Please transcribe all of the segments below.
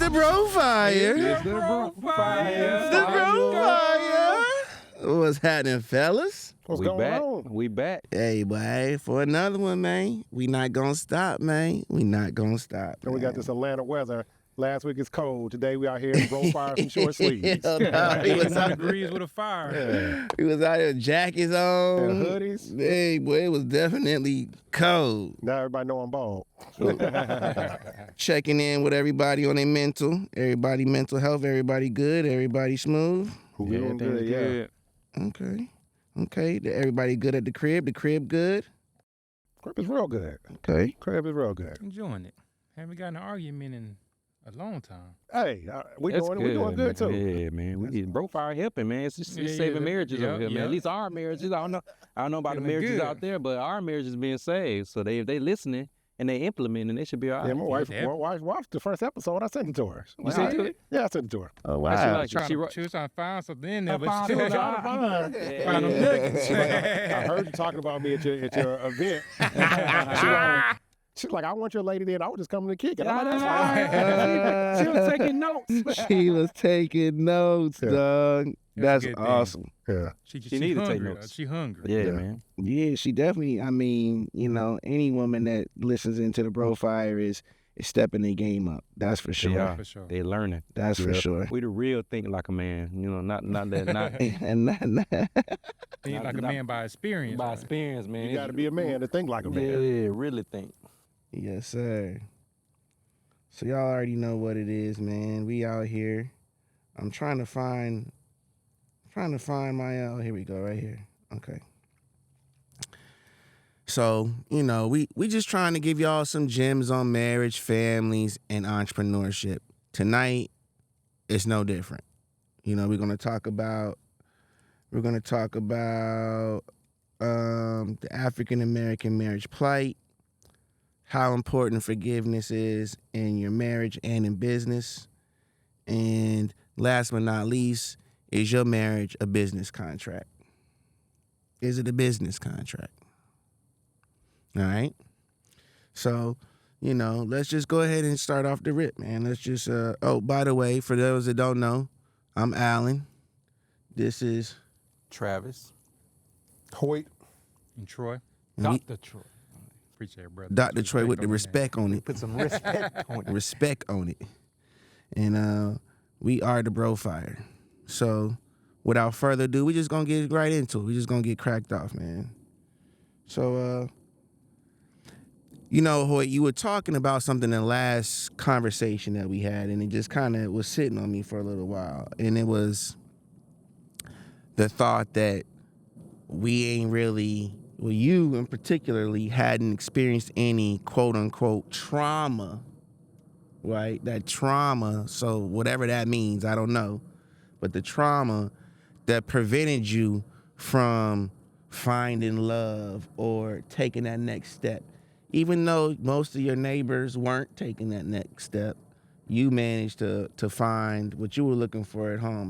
Brofire. It's the Brofire. The Brofire. What's happening, fellas? What's going on? We back. Hey, boy, for another one, man. We not gonna stop, man. We not gonna stop. And we got this Atlanta weather. Last week it's cold. Today we out here in Brofire and short sleeves. Hell no, he was out degrees with a fire. Yeah. He was out here, jackets on, And hoodies. Hey, boy, it was definitely cold. Now everybody know I'm bald. Checking in with everybody on their mental. Everybody mental health. Everybody good. Everybody smooth. We doing good, yeah. Okay. Everybody good at the crib. The crib good. Crib is real good. Okay. Crib is real good. Enjoying it. Haven't gotten an argument in a long time. Hey, we That's doing good too. Yeah, man. We need Brofire helping, man. It's saving marriages over here, man. At least our marriages. I don't know about the marriages good. out there, but our marriage is being saved. So if they listening and they implementing, they should be all right. Yeah, my wife watched the first episode. I sent it to her. You sent it to her? Yeah, I sent it to her. Oh, wow. She was trying to find something in there, but Find them nuggets. I heard you talking about me at your event. She's like, I want your lady there. I was just coming to kick it. I'm like, that's fine. She was taking notes. She was taking notes, dog. That's awesome. Yeah. She need to take hungry, notes. She hungry. Yeah, man. Yeah, she definitely, I mean, any woman that listens into the Brofire is stepping their game up. That's for sure. Yeah, for sure. They learning. That's for sure. We the real think like a man. Not that And Think like a man by experience. by experience, man. You got to be a man to think like a man. Yeah, really think. yes, sir. So y'all already know what it is, man. We out here. I'm trying to find my, here we go, right here. Okay. So, we just trying to give y'all some gems on marriage, families, and entrepreneurship. Tonight, it's no different. We're gonna talk about the African American marriage plight, how important forgiveness is in your marriage and in business, and last but not least, is your marriage a business contract? Is it a business contract? All right. So, let's just go ahead and start off the rip, man. Let's just, by the way, for those that don't know, I'm Alan. This is Travis. Hoyt. And Troy. Dr. Troy. Appreciate it, brother. Dr. Troy with the respect on it. Put some respect on it. Respect on it. And we are the Brofire. So without further ado, we just gonna get right into it. We just gonna get cracked off, man. So Hoyt, you were talking about something in the last conversation that we had, and it just kind of was sitting on me for a little while. And it was the thought that we ain't really, well, you in particularly hadn't experienced any quote unquote trauma, right? That trauma, so whatever that means, I don't know. But the trauma that prevented you from finding love or taking that next step. Even though most of your neighbors weren't taking that next step, you managed to find what you were looking for at home.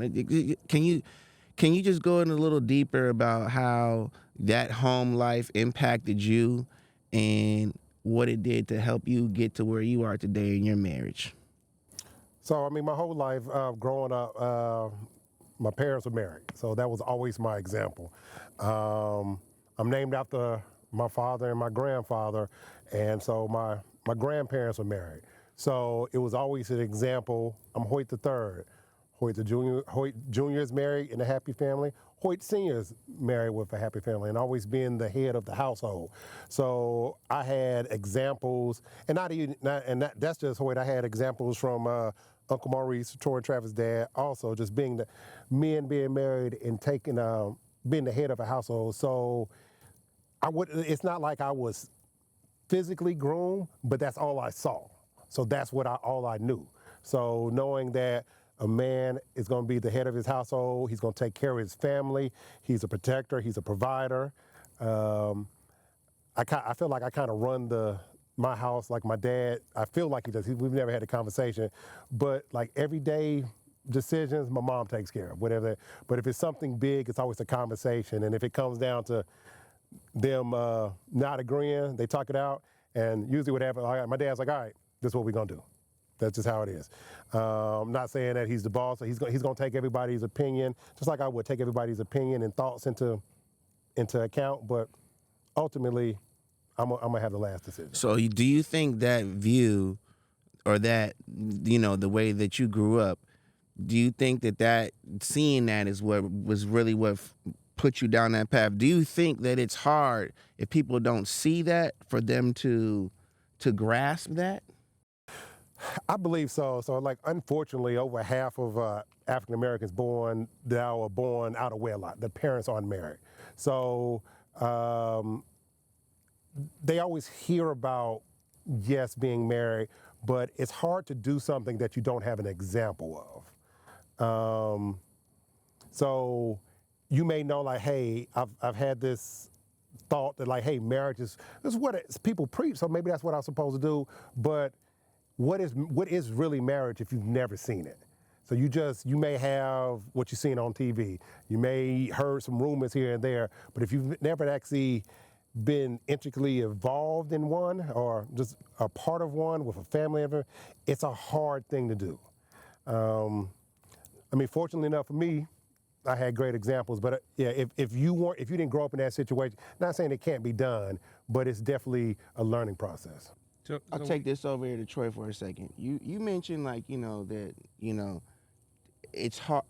Can you just go in a little deeper about how that home life impacted you and what it did to help you get to where you are today in your marriage? So, my whole life growing up, my parents were married. So that was always my example. I'm named after my father and my grandfather. And so my grandparents were married. So it was always an example. I'm Hoyt the third. Hoyt Jr. is married in a happy family. Hoyt Sr. is married with a happy family and always being the head of the household. So I had examples, and that's just Hoyt. I had examples from Uncle Maurice, Troy and Travis' dad, also just being the men being married and being the head of a household. So it's not like I was physically groomed, but that's all I saw. So that's all I knew. So knowing that a man is going to be the head of his household, he's going to take care of his family, he's a protector, he's a provider. I feel like I kind of run my house like my dad. I feel like he does. We've never had a conversation, but like everyday decisions, my mom takes care of, whatever. But if it's something big, it's always a conversation. And if it comes down to them not agreeing, they talk it out. And usually what happens, my dad's like, all right, this is what we're going to do. That's just how it is. I'm not saying that he's the boss. He's going to take everybody's opinion, just like I would take everybody's opinion and thoughts into account. But ultimately, I'm gonna have the last decision. So do you think that view, or that, the way that you grew up, do you think that seeing that is what was really what put you down that path? Do you think that it's hard if people don't see that for them to grasp that? I believe so. So, like, unfortunately, over half of African Americans now are born out of wedlock. The parents aren't married. So they always hear about, yes, being married, but it's hard to do something that you don't have an example of. So you may know, like, hey, I've had this thought that, like, hey, marriage is what people preach, so maybe that's what I'm supposed to do. But what is really marriage if you've never seen it? So you may have what you've seen on TV. You may heard some rumors here and there, but if you've never actually been intricately involved in one or just a part of one with a family member, it's a hard thing to do. I mean, fortunately enough for me, I had great examples, but yeah, if you didn't grow up in that situation, not saying it can't be done, but it's definitely a learning process. I'll take this over here to Troy for a second. You mentioned, like, that, it's hard.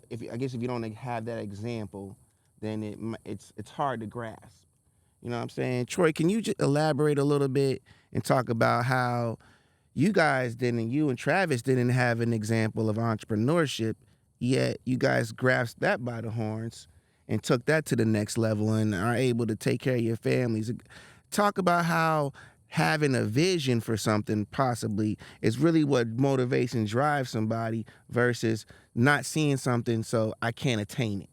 If you don't have that example, then it's hard to grasp. You know what I'm saying? Troy, can you just elaborate a little bit and talk about how you and Travis didn't have an example of entrepreneurship, yet you guys grasped that by the horns and took that to the next level and are able to take care of your families. Talk about how having a vision for something possibly is really what motivation drives somebody versus not seeing something so I can't attain it.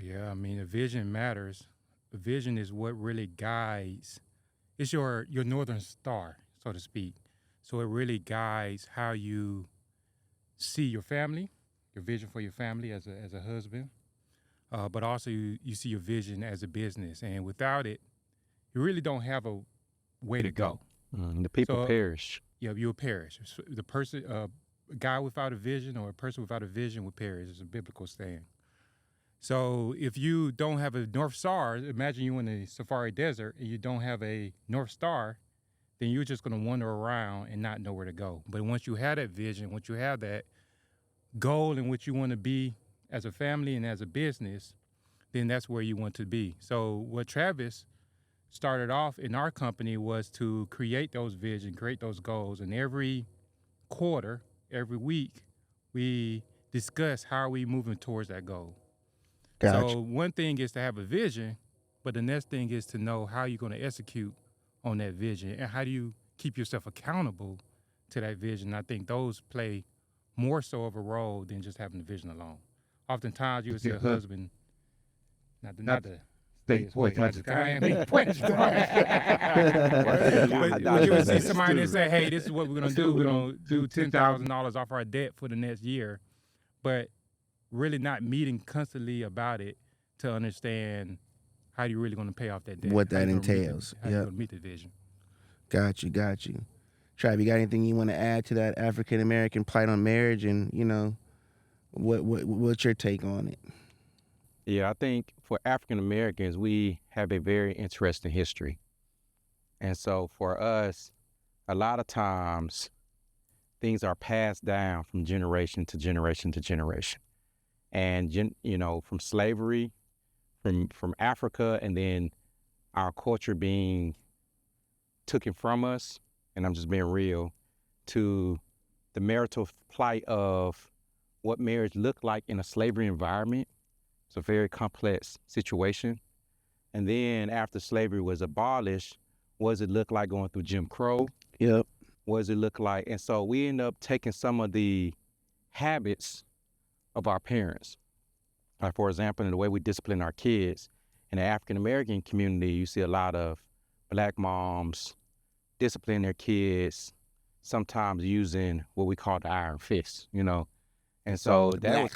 Yeah, I mean, a vision matters. A vision is what really guides. It's your northern star, so to speak. So it really guides how you see your family, your vision for your family as a husband, but also you see your vision as a business. And without it, you really don't have a way to go. The people perish. Yeah, you'll perish. The person, a guy without a vision or a person without a vision will perish. It's a biblical saying. So if you don't have a North Star, imagine you in the Safari Desert and you don't have a North Star, then you're just going to wander around and not know where to go. But once you have that vision, once you have that goal in which you want to be as a family and as a business, then that's where you want to be. So what Travis started off in our company was to create those visions, create those goals. And every quarter, every week, we discuss how are we moving towards that goal. Gotcha. So one thing is to have a vision, but the next thing is to know how you're going to execute on that vision and how do you keep yourself accountable to that vision. I think those play more so of a role than just having the vision alone. Oftentimes you would see a husband, not the Stay point. but you would see somebody that say, hey, this is what we're going to do. We're going to do $10,000 off our debt for the next year, but really not meeting constantly about it to understand how you really going to pay off that debt. What that entails. How you going to meet the vision. Got you. Trav, you got anything you want to add to that African American plight on marriage, and what's your take on it? Yeah, I think for African Americans, we have a very interesting history. And so for us, a lot of times things are passed down from generation to generation to generation. And, from slavery, from Africa, and then our culture being taken from us, and I'm just being real, to the marital plight of what marriage looked like in a slavery environment. It's a very complex situation. And then after slavery was abolished, what does it look like going through Jim Crow? Yep. What does it look like? And so we end up taking some of the habits of our parents. Like, for example, in the way we discipline our kids. In the African-American community, you see a lot of Black moms discipline their kids, sometimes using what we call the iron fist, And so that was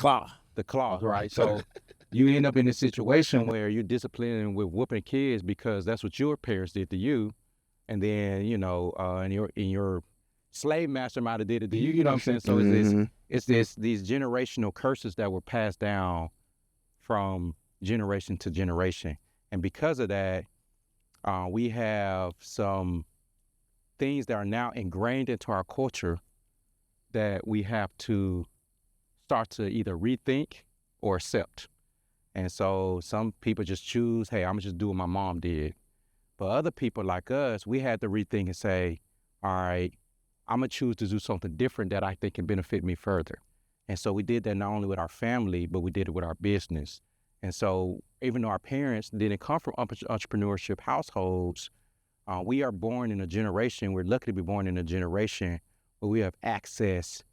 the claw, right? So you end up in a situation where you're disciplining with whooping kids because that's what your parents did to you. And then, in your slave master might have did it to you. You know what I'm saying? So these generational curses that were passed down from generation to generation. And because of that, we have some things that are now ingrained into our culture that we have to start to either rethink or accept. And so some people just choose, hey, I'm gonna just do what my mom did. But other people like us, we had to rethink and say, all right, I'm gonna choose to do something different that I think can benefit me further. And so we did that not only with our family, but we did it with our business. And so even though our parents didn't come from entrepreneurship households, we are born in a generation, we're lucky to be born in a generation where we have access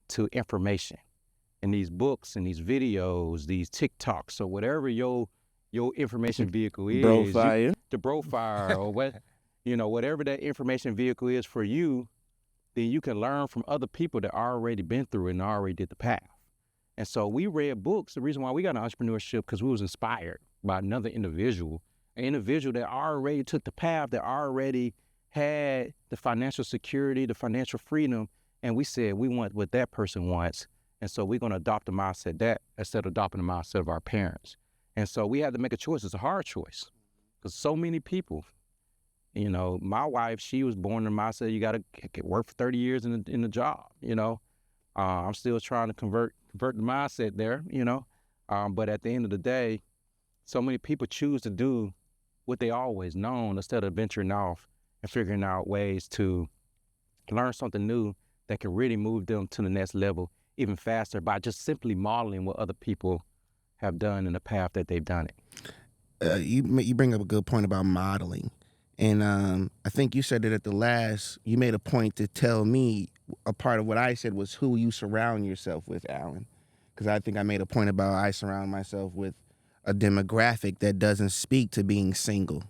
to information. And these books and these videos, these TikToks, or whatever your information vehicle is, Brofire. the Brofire, or whatever that information vehicle is for you, then you can learn from other people that already been through it and already did the path. And so we read books. The reason why we got into entrepreneurship because we was inspired by another individual, an individual that already took the path, that already had the financial security, the financial freedom, and we said we want what that person wants. And so we're going to adopt the mindset that instead of adopting the mindset of our parents. And so we had to make a choice. It's a hard choice because so many people, my wife, she was born in the mindset you got to work for 30 years in the job, I'm still trying to convert the mindset there, but at the end of the day, so many people choose to do what they always known instead of venturing off and figuring out ways to learn something new that can really move them to the next level even faster by just simply modeling what other people have done in the path that they've done it. You bring up a good point about modeling. And I think you said it at the last, you made a point to tell me a part of what I said was who you surround yourself with, Alan. Because I think I made a point about I surround myself with a demographic that doesn't speak to being single.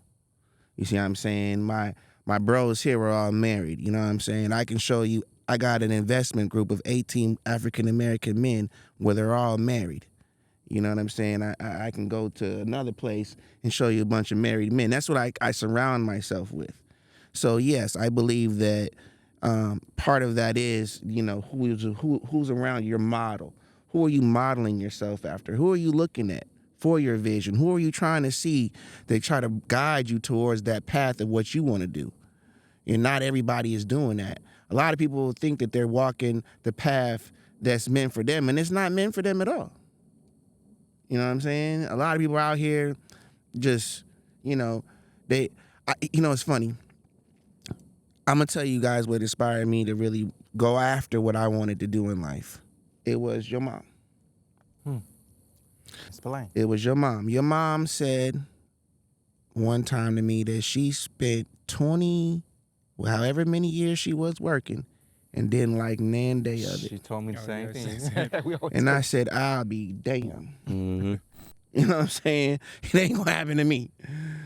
You see what I'm saying? My bros here are all married. You know what I'm saying? I can show you, I got an investment group of 18 African-American men where they're all married. You know what I'm saying? I can go to another place and show you a bunch of married men. That's what I surround myself with. So yes, I believe that part of that is, who's around your model. Who are you modeling yourself after? Who are you looking at for your vision? Who are you trying to see that try to guide you towards that path of what you want to do? And not everybody is doing that. A lot of people think that they're walking the path that's meant for them, and it's not meant for them at all. You know what I'm saying? A lot of people out here just, it's funny. I'm going to tell you guys what inspired me to really go after what I wanted to do in life. It was your mom. Explain. It was your mom. Your mom said one time to me that she spent 20, however many years she was working, and didn't like nan day of it. She told me the same thing. And I said, I'll be damn. Mm-hmm. You know what I'm saying? It ain't gonna happen to me.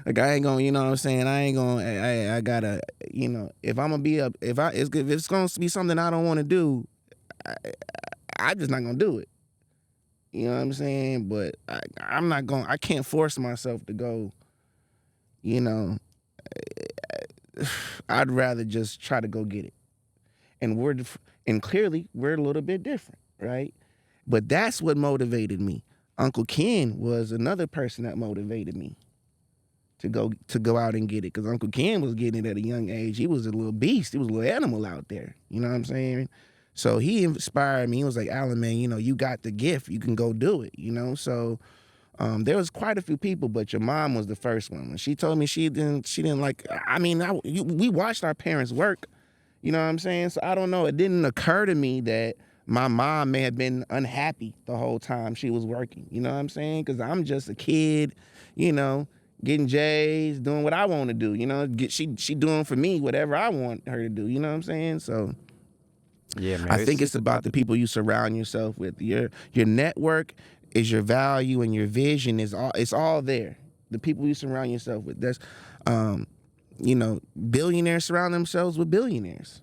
Like I ain't gonna, you know what I'm saying? I ain't gonna. I gotta, if I'm gonna be up, if it's gonna be something I don't want to do, I'm just not gonna do it. You know what I'm saying? But I'm not gonna. I can't force myself to go. I'd rather just try to go get it. And clearly we're a little bit different, right? But that's what motivated me. Uncle Ken was another person that motivated me to go out and get it. Because Uncle Ken was getting it at a young age. He was a little beast. He was a little animal out there. You know what I'm saying? So he inspired me. He was like, Alan, man, you got the gift. You can go do it, So there was quite a few people, but your mom was the first one. When she told me she didn't like, we watched our parents work. You know what I'm saying? So I don't know. It didn't occur to me that my mom may have been unhappy the whole time she was working. You know what I'm saying? Because I'm just a kid, getting J's, doing what I want to do. She doing for me whatever I want her to do. You know what I'm saying? So yeah, man. I think it's about the people you surround yourself with. Your network is your value, and your vision is all. It's all there. The people you surround yourself with. That's billionaires surround themselves with billionaires.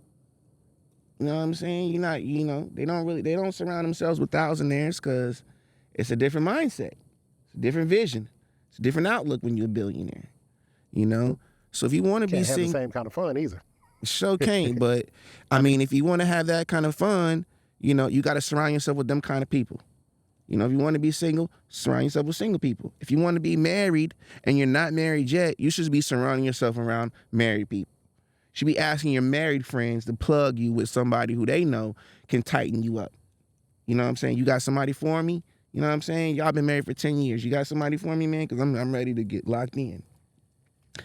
You know what I'm saying? They don't surround themselves with thousandaires because it's a different mindset. It's a different vision. It's a different outlook when you're a billionaire. So if you want to be Can't have the single, same kind of fun either. Sure can't. But I mean, if you want to have that kind of fun, you know, you got to surround yourself with them kind of people. You know, if you want to be single, surround yourself with single people. If you want to be married and you're not married yet, you should be surrounding yourself around married people. You should be asking your married friends to plug you with somebody who they know can tighten you up. You know what I'm saying? You got somebody for me? You know what I'm saying? Y'all been married for 10 years. You got somebody for me, man? Because I'm ready to get locked in.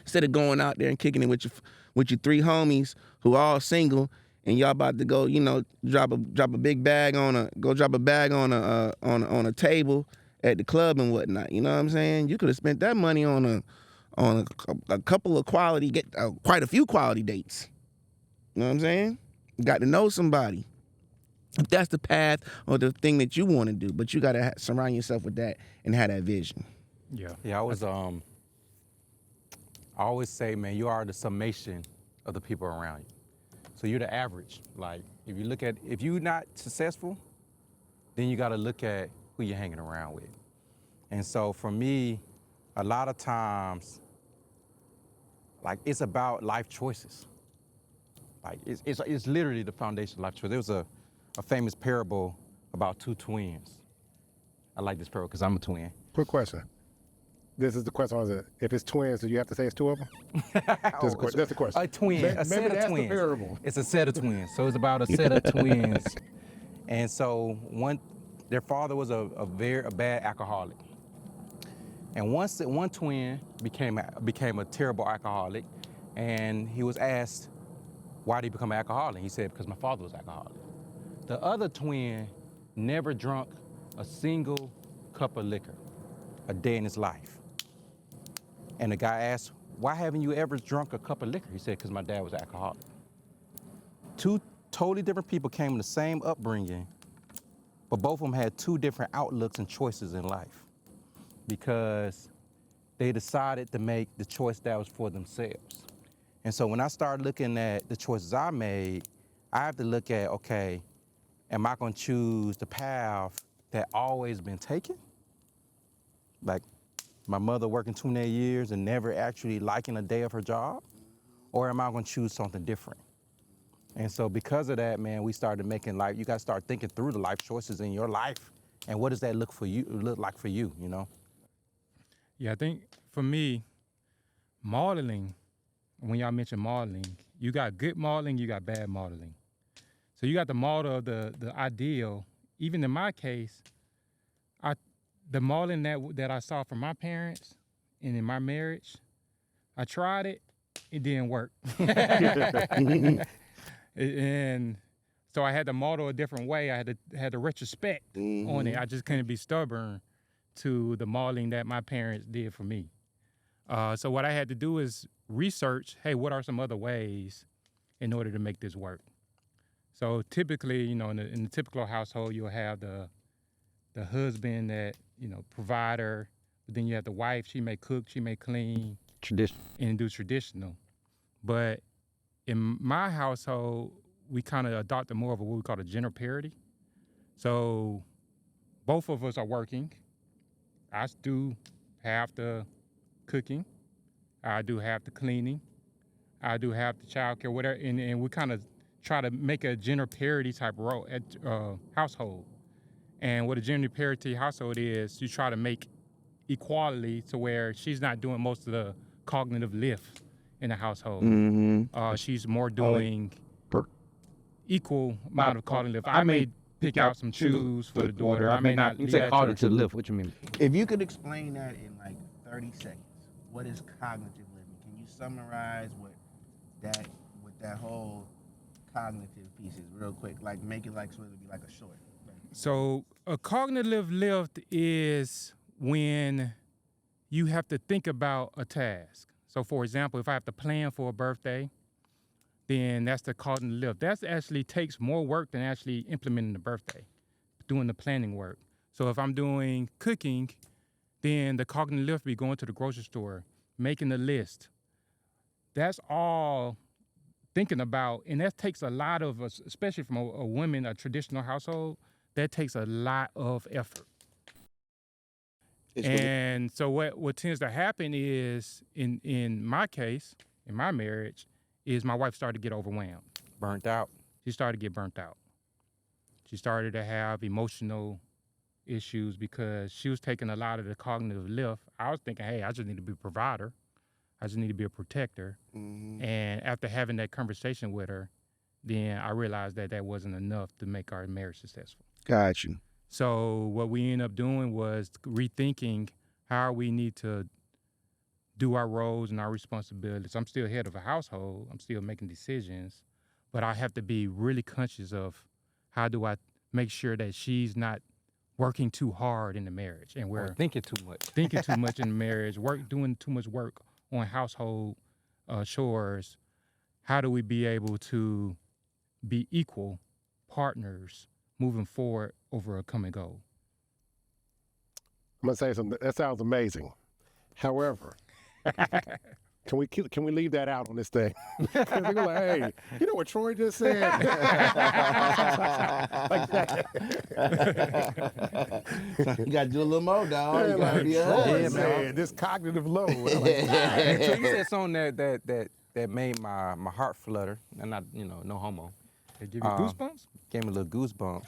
Instead of going out there and kicking it with your three homies who all single and y'all about to go, you know, drop a big bag on a table at the club and whatnot. You know what I'm saying? You could have spent that money on a couple of quite a few quality dates. You know what I'm saying? Got to know somebody. If that's the path or the thing that you want to do, but you got to surround yourself with that and have that vision. Yeah. Yeah, I always say, man, you are the summation of the people around you. So you're the average. Like, if you're not successful, then you got to look at who you're hanging around with. And so for me, a lot of times, like, it's about life choices. Like, it's literally the foundation of life choices. There was a famous parable about two twins. I like this parable because I'm a twin. Quick question. This is the question. If it's twins, do you have to say it's two of them? That's the question. A twin, a set of twins. It's a set of twins. So it's about a set of twins. And so their father was a bad alcoholic. And once one twin became a terrible alcoholic, and he was asked, why did he become an alcoholic? He said, because my father was alcoholic. The other twin never drunk a single cup of liquor a day in his life. And the guy asked, why haven't you ever drunk a cup of liquor? He said, because my dad was an alcoholic. Two totally different people came in the same upbringing, but both of them had two different outlooks and choices in life because they decided to make the choice that was for themselves. And so when I started looking at the choices I made, I have to look at, okay, am I gonna choose the path that always been taken? Like, my mother working 28 years and never actually liking a day of her job? Or am I gonna choose something different? And so because of that, man, we started making you gotta start thinking through the life choices in your life and what does that look like for you, you know? Yeah, I think for me, modeling, when y'all mention modeling, you got good modeling, you got bad modeling. So you got the model of the ideal. Even in my case, the modeling that I saw from my parents and in my marriage, I tried it didn't work. And so I had to model a different way. I had to retrospect on it. I just couldn't be stubborn to the modeling that my parents did for me. So what I had to do is research, hey, what are some other ways in order to make this work? So typically, you know, in the typical household, you'll have the husband that, you know, provider, but then you have the wife, she may cook, she may clean. Traditional. And do traditional. But in my household, we kind of adopted more of what we call a gender parity. So both of us are working. I do half the cooking. I do half the cleaning. I do half the childcare, whatever. And we kind of try to make a gender parity type role at household. And what a gender parity household is, you try to make equality to where she's not doing most of the cognitive lift in the household. She's more doing equal amount of cognitive lift. I may pick out some shoes for the daughter. I may not. You say cognitive lift, what you mean? If you could explain that in like 30 seconds, what is cognitive living? Can you summarize what that whole cognitive piece is real quick? Like make it like so it'll be like a short. So a cognitive lift is when you have to think about a task. So for example, if I have to plan for a birthday, then that's the cognitive lift. That actually takes more work than actually implementing the birthday, doing the planning work. So if I'm doing cooking, then the cognitive lift be going to the grocery store, making the list. That's all thinking about, and that takes a lot of us, especially from a woman, a traditional household, that takes a lot of effort. So what tends to happen is, in my case, in my marriage, is my wife started to get overwhelmed. Burnt out. She started to get burnt out. She started to have emotional issues because she was taking a lot of the cognitive lift. I was thinking, hey, I just need to be a provider. I just need to be a protector. Mm-hmm. And after having that conversation with her, then I realized that that wasn't enough to make our marriage successful. Got you. So what we ended up doing was rethinking how we need to do our roles and our responsibilities. I'm still head of a household. I'm still making decisions, but I have to be really conscious of how do I make sure that she's not working too hard in the marriage and We're we're thinking too much. thinking too much in the marriage, doing too much work on household chores. How do we be able to be equal partners moving forward over a common goal? I'm gonna say something. That sounds amazing. However, can we leave that out on this thing? Because they go like, hey, you know what Troy just said? Like that. So you got to do a little more, dog. Yeah, You got to like be a Troy husband, said, this cognitive load. I'm like, "God." So you said something that made my heart flutter, and not no homo. They give you goosebumps? Gave me a little goosebumps.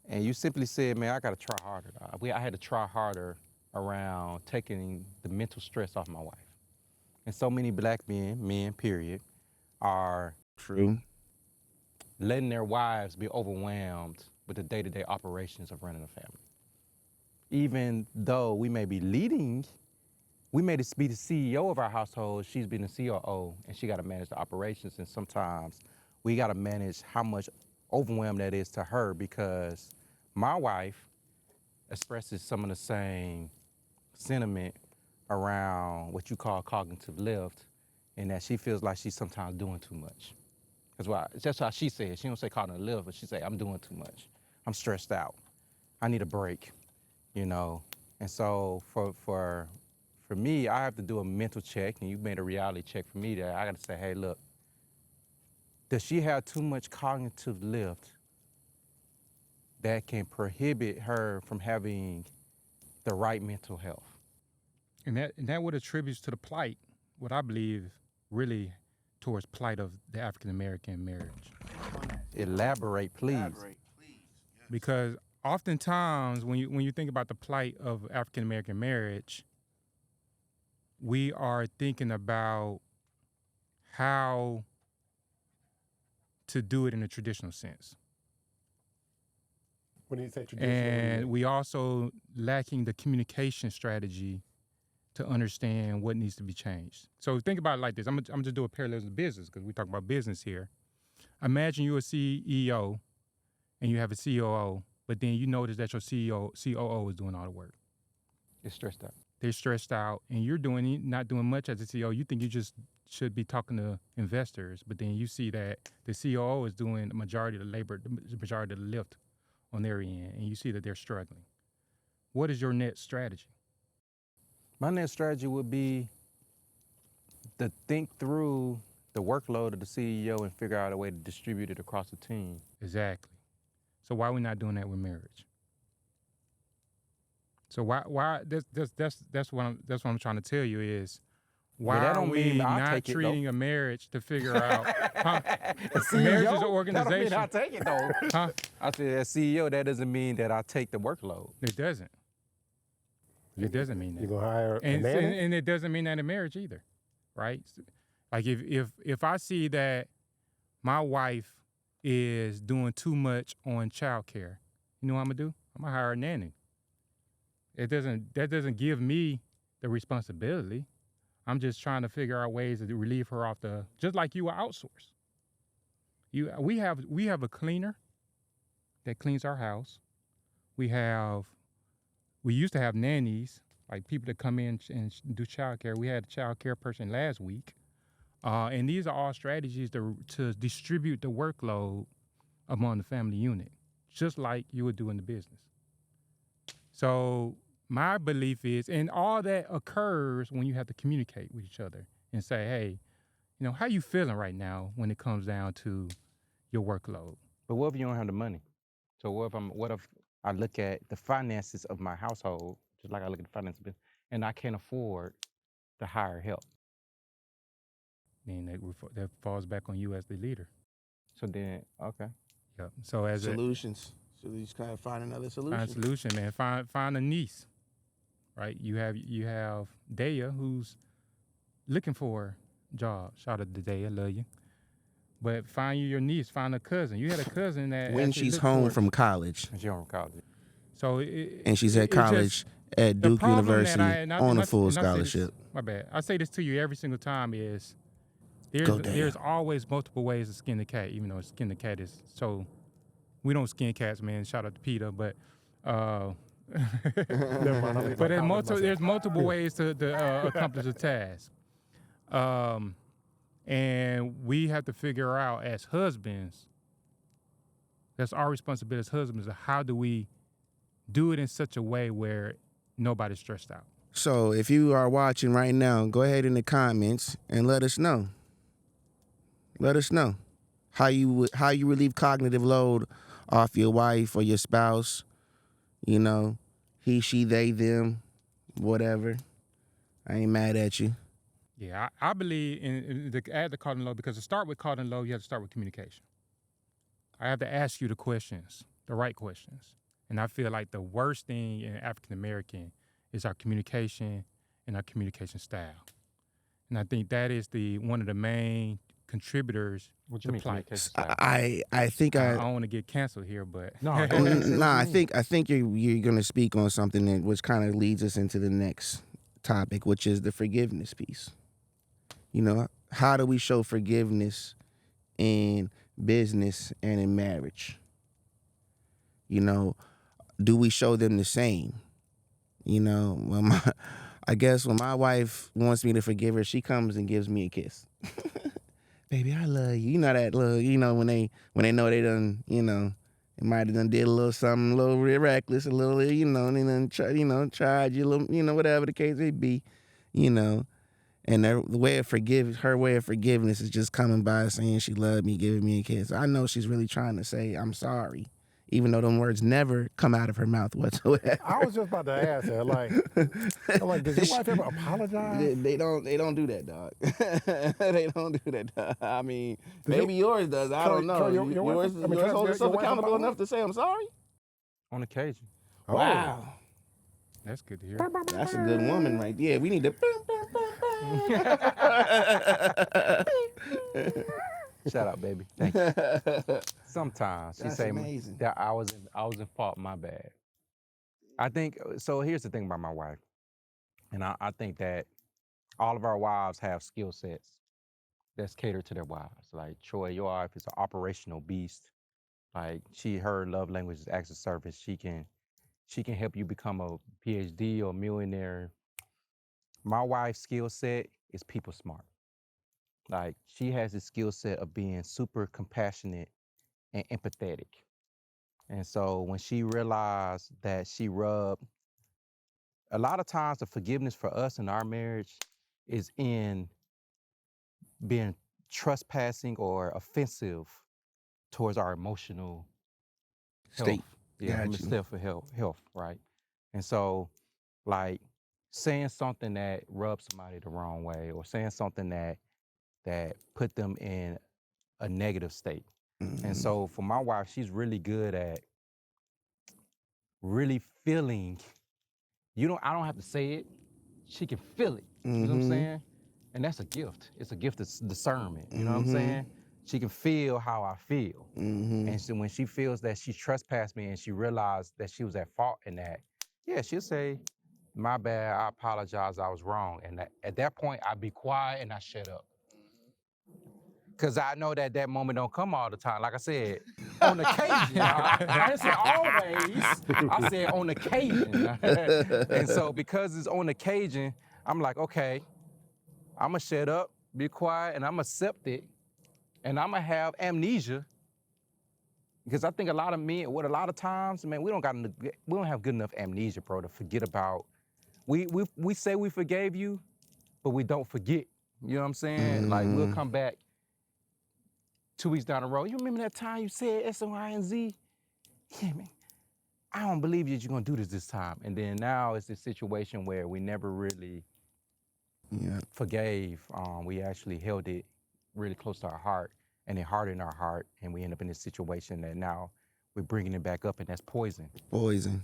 And you simply said, man, I got to try harder. I had to try harder around taking the mental stress off my wife. And so many black men, period, are True. letting their wives be overwhelmed with the day-to-day operations of running a family. Even though we may be leading, we may be the CEO of our household, she's been the COO, and she got to manage the operations. And sometimes we got to manage how much overwhelm that is to her, because my wife expresses some of the same sentiment around what you call cognitive lift, and that she feels like she's sometimes doing too much. That's how she says. She don't say cognitive lift, but she say, I'm doing too much. I'm stressed out. I need a break, And so for me, I have to do a mental check, and you made a reality check for me that I got to say, hey, look, does she have too much cognitive lift that can prohibit her from having the right mental health? And that what attributes to the plight, what I believe really towards plight of the African American marriage. Elaborate, please. Because oftentimes when you think about the plight of African American marriage, we are thinking about how to do it in a traditional sense. When you say traditional, And we also lacking the communication strategy to understand what needs to be changed. So think about it like this. I'm gonna just do a parallel to business because we talk about business here. Imagine you're a CEO and you have a COO, but then you notice that your COO is doing all the work. It's stressed out. They're stressed out, and you're not doing much as a CEO. You think you just should be talking to investors, but then you see that the COO is doing the majority of the labor, the majority of the lift on their end, and you see that they're struggling. What is your next strategy? My next strategy would be to think through the workload of the CEO and figure out a way to distribute it across the team. Exactly. So why are we not doing that with marriage? So why that's what I'm trying to tell you is why that are don't we mean I'll not take it, treating though. a marriage to figure out CEO, marriage is an That don't organization. mean I take it though. Huh? I said as CEO, that doesn't mean that I take the workload. It doesn't. It doesn't mean that. you're gonna hire a And nanny? and it doesn't mean that in marriage either, right? Like if I see that my wife is doing too much on childcare, you know what I'm gonna do? I'm gonna hire a nanny. That doesn't give me the responsibility. I'm just trying to figure out ways to relieve her off just like you outsource. We have a cleaner that cleans our house. We used to have nannies, like people that come in and do childcare. We had a childcare person last week. And these are all strategies to distribute the workload among the family unit, just like you would do in the business. So my belief is, and all that occurs when you have to communicate with each other and say, hey, how you feeling right now when it comes down to your workload? But what if you don't have the money? So what if I look at the finances of my household, just like I look at the finances, and I can't afford to hire help? then that falls back on you as the leader. So then, okay. Yep. So as a Solutions. So you just kind of find another solution. find a solution, man. Find a niece, right? You have Daya who's looking for a job. Shout out to Daya, love you. But find you your niece, find a cousin. You had a cousin that When actually she's looked home for it. from college, And she on college. So and she's at it just- college at the Duke problem that University and on a full and I say this- scholarship. my bad. I say this to you every single time is Go Daya. there's always multiple ways to skin the cat, even though skin the cat is so we don't skin cats, man. Shout out to Peter, but Never mind, I'll leave my but comment myself. there's multiple ways to accomplish a task. And we have to figure out as husbands, that's our responsibility as husbands, of how do we do it in such a way where nobody's stressed out. So if you are watching right now, go ahead in the comments and let us know. Let us know how you relieve cognitive load off your wife or your spouse. You know, he, she, they, them, whatever. I ain't mad at you. Yeah, I believe in add the cognitive load, because to start with cognitive load, you have to start with communication. I have to ask you the questions, the right questions. And I feel like the worst thing in African American is our communication and our communication style. And I think that is one of the main contributors What to you mean plight. communication style? I think I don't want to get canceled here, but No, go ahead. Nah, I think you're gonna speak on something that which kind of leads us into the next topic, which is the forgiveness piece. You know, how do we show forgiveness in business and in marriage? You know, do we show them the same? You know, I guess when my wife wants me to forgive her, she comes and gives me a kiss. Baby, I love you. You know that little, you know, when they know they done, you know, they might have done did a little something, a little real reckless, a little, you know, and then tried you, a little, you know, whatever the case may be, you know. And her way of forgiveness is just coming by saying she loved me, giving me a kiss. I know she's really trying to say I'm sorry, even though them words never come out of her mouth whatsoever. I was just about to ask her, like, I'm like, does your wife ever apologize? They don't do that, dog. They don't do that, dog. I mean, maybe yours does. I so- don't know. so your wife- I mean, yours hold your herself wife accountable apologize? enough to say I'm sorry? On occasion. Oh. Wow. that's good to hear. That's a good woman right there. We need to. Shout out, baby. Thank you. Sometimes she That's say amazing. that I was in fault. My bad. I think so. Here's the thing about my wife, and I think that all of our wives have skill sets that's catered to their wives. Like Troy, your wife is an operational beast. Like her love language is acts of service. She can help you become a PhD or millionaire. My wife's skill set is people smart. Like she has the skill set of being super compassionate and empathetic. And so when she realized that she rubbed, a lot of times the forgiveness for us in our marriage is in being trespassing or offensive towards our emotional State. Yeah, Got you. stuff for health, right? And so, like, saying something that rubs somebody the wrong way, or saying something that put them in a negative state. And so, for my wife, she's really good at really feeling. I don't have to say it. She can feel it. You know what I'm saying? And that's a gift. It's a gift of discernment. You know what I'm saying? She can feel how I feel. And so when she feels that she trespassed me and she realized that she was at fault in that, yeah, she'll say, my bad, I apologize, I was wrong. And at that point, I be quiet and I shut up. Because I know that moment don't come all the time. Like I said, on occasion. I didn't say always. I said on occasion. And so because it's on occasion, I'm like, okay, I'm going to shut up, be quiet, and I'm going to accept it. And I'm going to have amnesia. Because I think a lot of times, man, we don't have good enough amnesia, bro, to forget about. We say we forgave you, but we don't forget. You know what I'm saying? Like we'll come back 2 weeks down the road. You remember that time you said X and Y and Z? Yeah, man. I don't believe that you're gonna do this time. And then now it's this situation where we never really Yeah. forgave, we actually held it really close to our heart, and it hardened our heart, and we end up in this situation that now we're bringing it back up, and that's poison. Poison.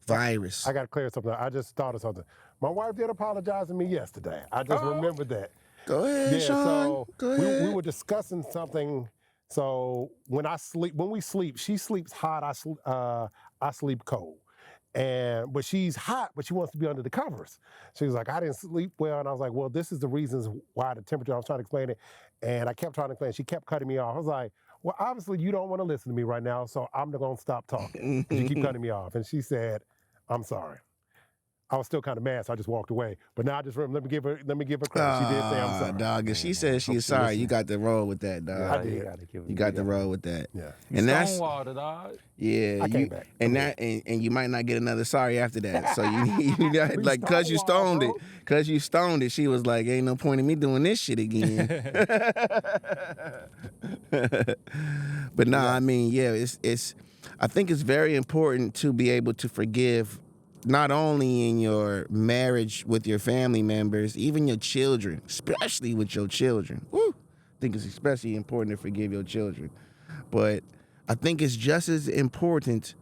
Virus. I got to clear something. I just thought of something. My wife did apologize to me yesterday. I just remembered that. Go ahead, Yeah, Sean. so Go we ahead. were discussing something. So when we sleep, she sleeps hot. I sleep cold. But she's hot, but she wants to be under the covers. She was like, I didn't sleep well, and I was like, well, this is the reasons why the temperature. I was trying to explain it, and I kept trying to explain. She kept cutting me off. I was like, well, obviously you don't want to listen to me right now, so I'm going to stop talking because you keep cutting me off. And she said, I'm sorry. I was still kind of mad, so I just walked away. But now I just remember, let me give her credit. She did say I'm sorry. Dog, if she says she's Hope she sorry, you listening. got to roll with that, dog. Yeah, I did. You gotta give it. You got to roll with that. Yeah. And that's Stonewater, dog. yeah. I came back. And you might not get another sorry after that. So you got like cause you stoned Stonewall, it, cause you stoned it. She was like, ain't no point in me doing this shit again. But nah, I mean, yeah, it's. I think it's very important to be able to forgive, not only in your marriage with your family members, even your children, especially with your children. Woo! I think it's especially important to forgive your children. But I think it's just as important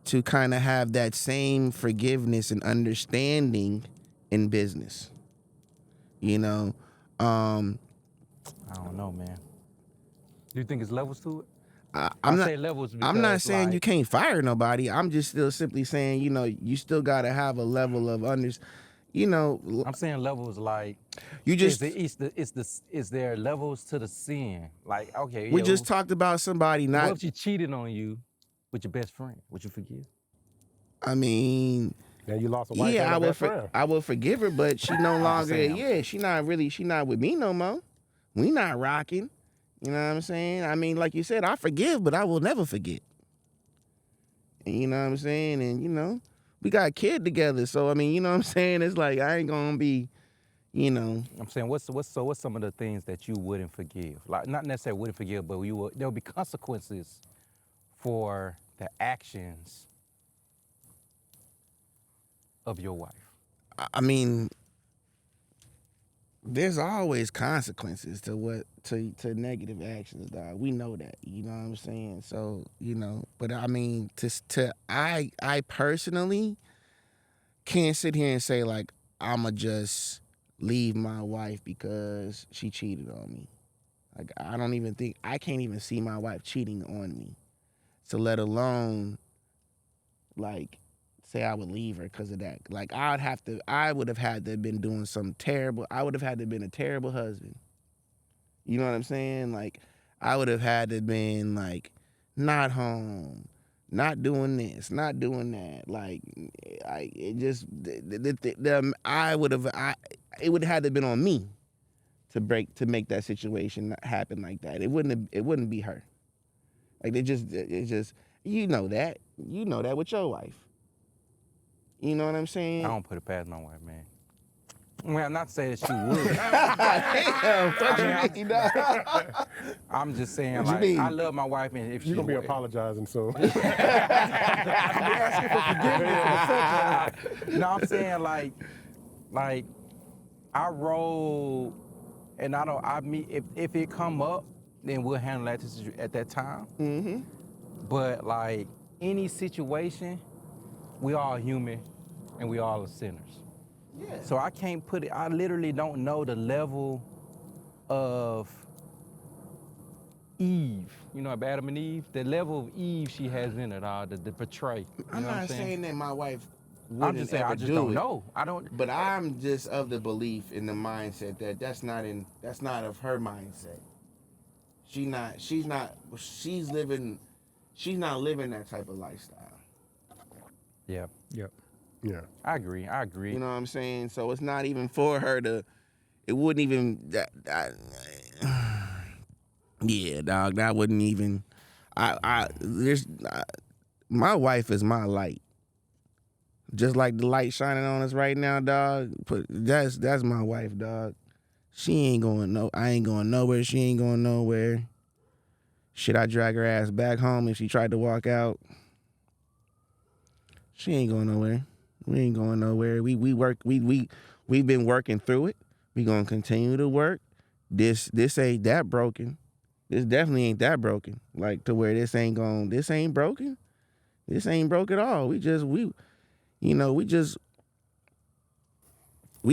to kind of have that same forgiveness and understanding in business. You know, I don't know, man. Do you think it's levels to it? I'm say levels because, I'm not saying like, you can't fire nobody. I'm just still simply saying, you know, you still got to have a level of you know, I'm saying levels like you just is there levels to the sin? Like, okay, we just talked about somebody what not. if she cheated on you with your best friend? Would you forgive? I mean, Now you lost a wife and yeah, a best friend. I will forgive her, but she no longer. saying. Yeah, she not with me no more. We not rocking. You know what I'm saying? I mean, like you said, I forgive, but I will never forget. And you know what I'm saying? And you know, we got a kid together, so I mean, you know what I'm saying? It's like I ain't gonna be, you know. I'm saying what's some of the things that you wouldn't forgive? Like, not necessarily wouldn't forgive, but there'll be consequences for the actions of your wife. I mean, there's always consequences to negative actions, dog. We know that, you know what I'm saying? So, you know, but I mean, I personally can't sit here and say like I'ma just leave my wife because she cheated on me. Like I can't even see my wife cheating on me. So let alone like say I would leave her because of that. Like I would have had to have been doing something terrible. I would have had to have been a terrible husband. You know what I'm saying? Like I would have had to have been like not home, not doing this, not doing that. Like it would have had to have been on me to make that situation happen like that. It wouldn't be her. Like it just you know that with your wife. You know what I'm saying? I don't put it past my wife, man. Well, I'm not saying that she would. Damn, fuck you, dog. I'm just saying, What you like, mean? I love my wife, and if she You're going to be would- apologizing soon. No, I'm saying like I roll, and if it come up, then we'll handle that at that time. Mm-hmm. But like any situation, we all human, and we all are sinners. Yeah. So I can't put it. I literally don't know the level of Eve. You know, Adam and Eve. The level of Eve she has in it, to portray. You I'm know what I'm not saying? saying that my wife I'm wouldn't just saying ever I just do don't it. know. I don't. But I'm just of the belief in the mindset that that's not of her mindset. She's not living that type of lifestyle. Yeah. Yep. Yeah. I agree. You know what I'm saying? So it's not even for her to. It wouldn't even. Yeah, dog. That wouldn't even. My wife is my light. Just like the light shining on us right now, dog. That's my wife, dog. She ain't going I ain't going nowhere. She ain't going nowhere. Should I drag her ass back home if she tried to walk out? She ain't going nowhere. We ain't going nowhere. We've been working through it. We gonna continue to work. This ain't that broken. This definitely ain't that broken. Like to where this ain't broken. This ain't broke at all. We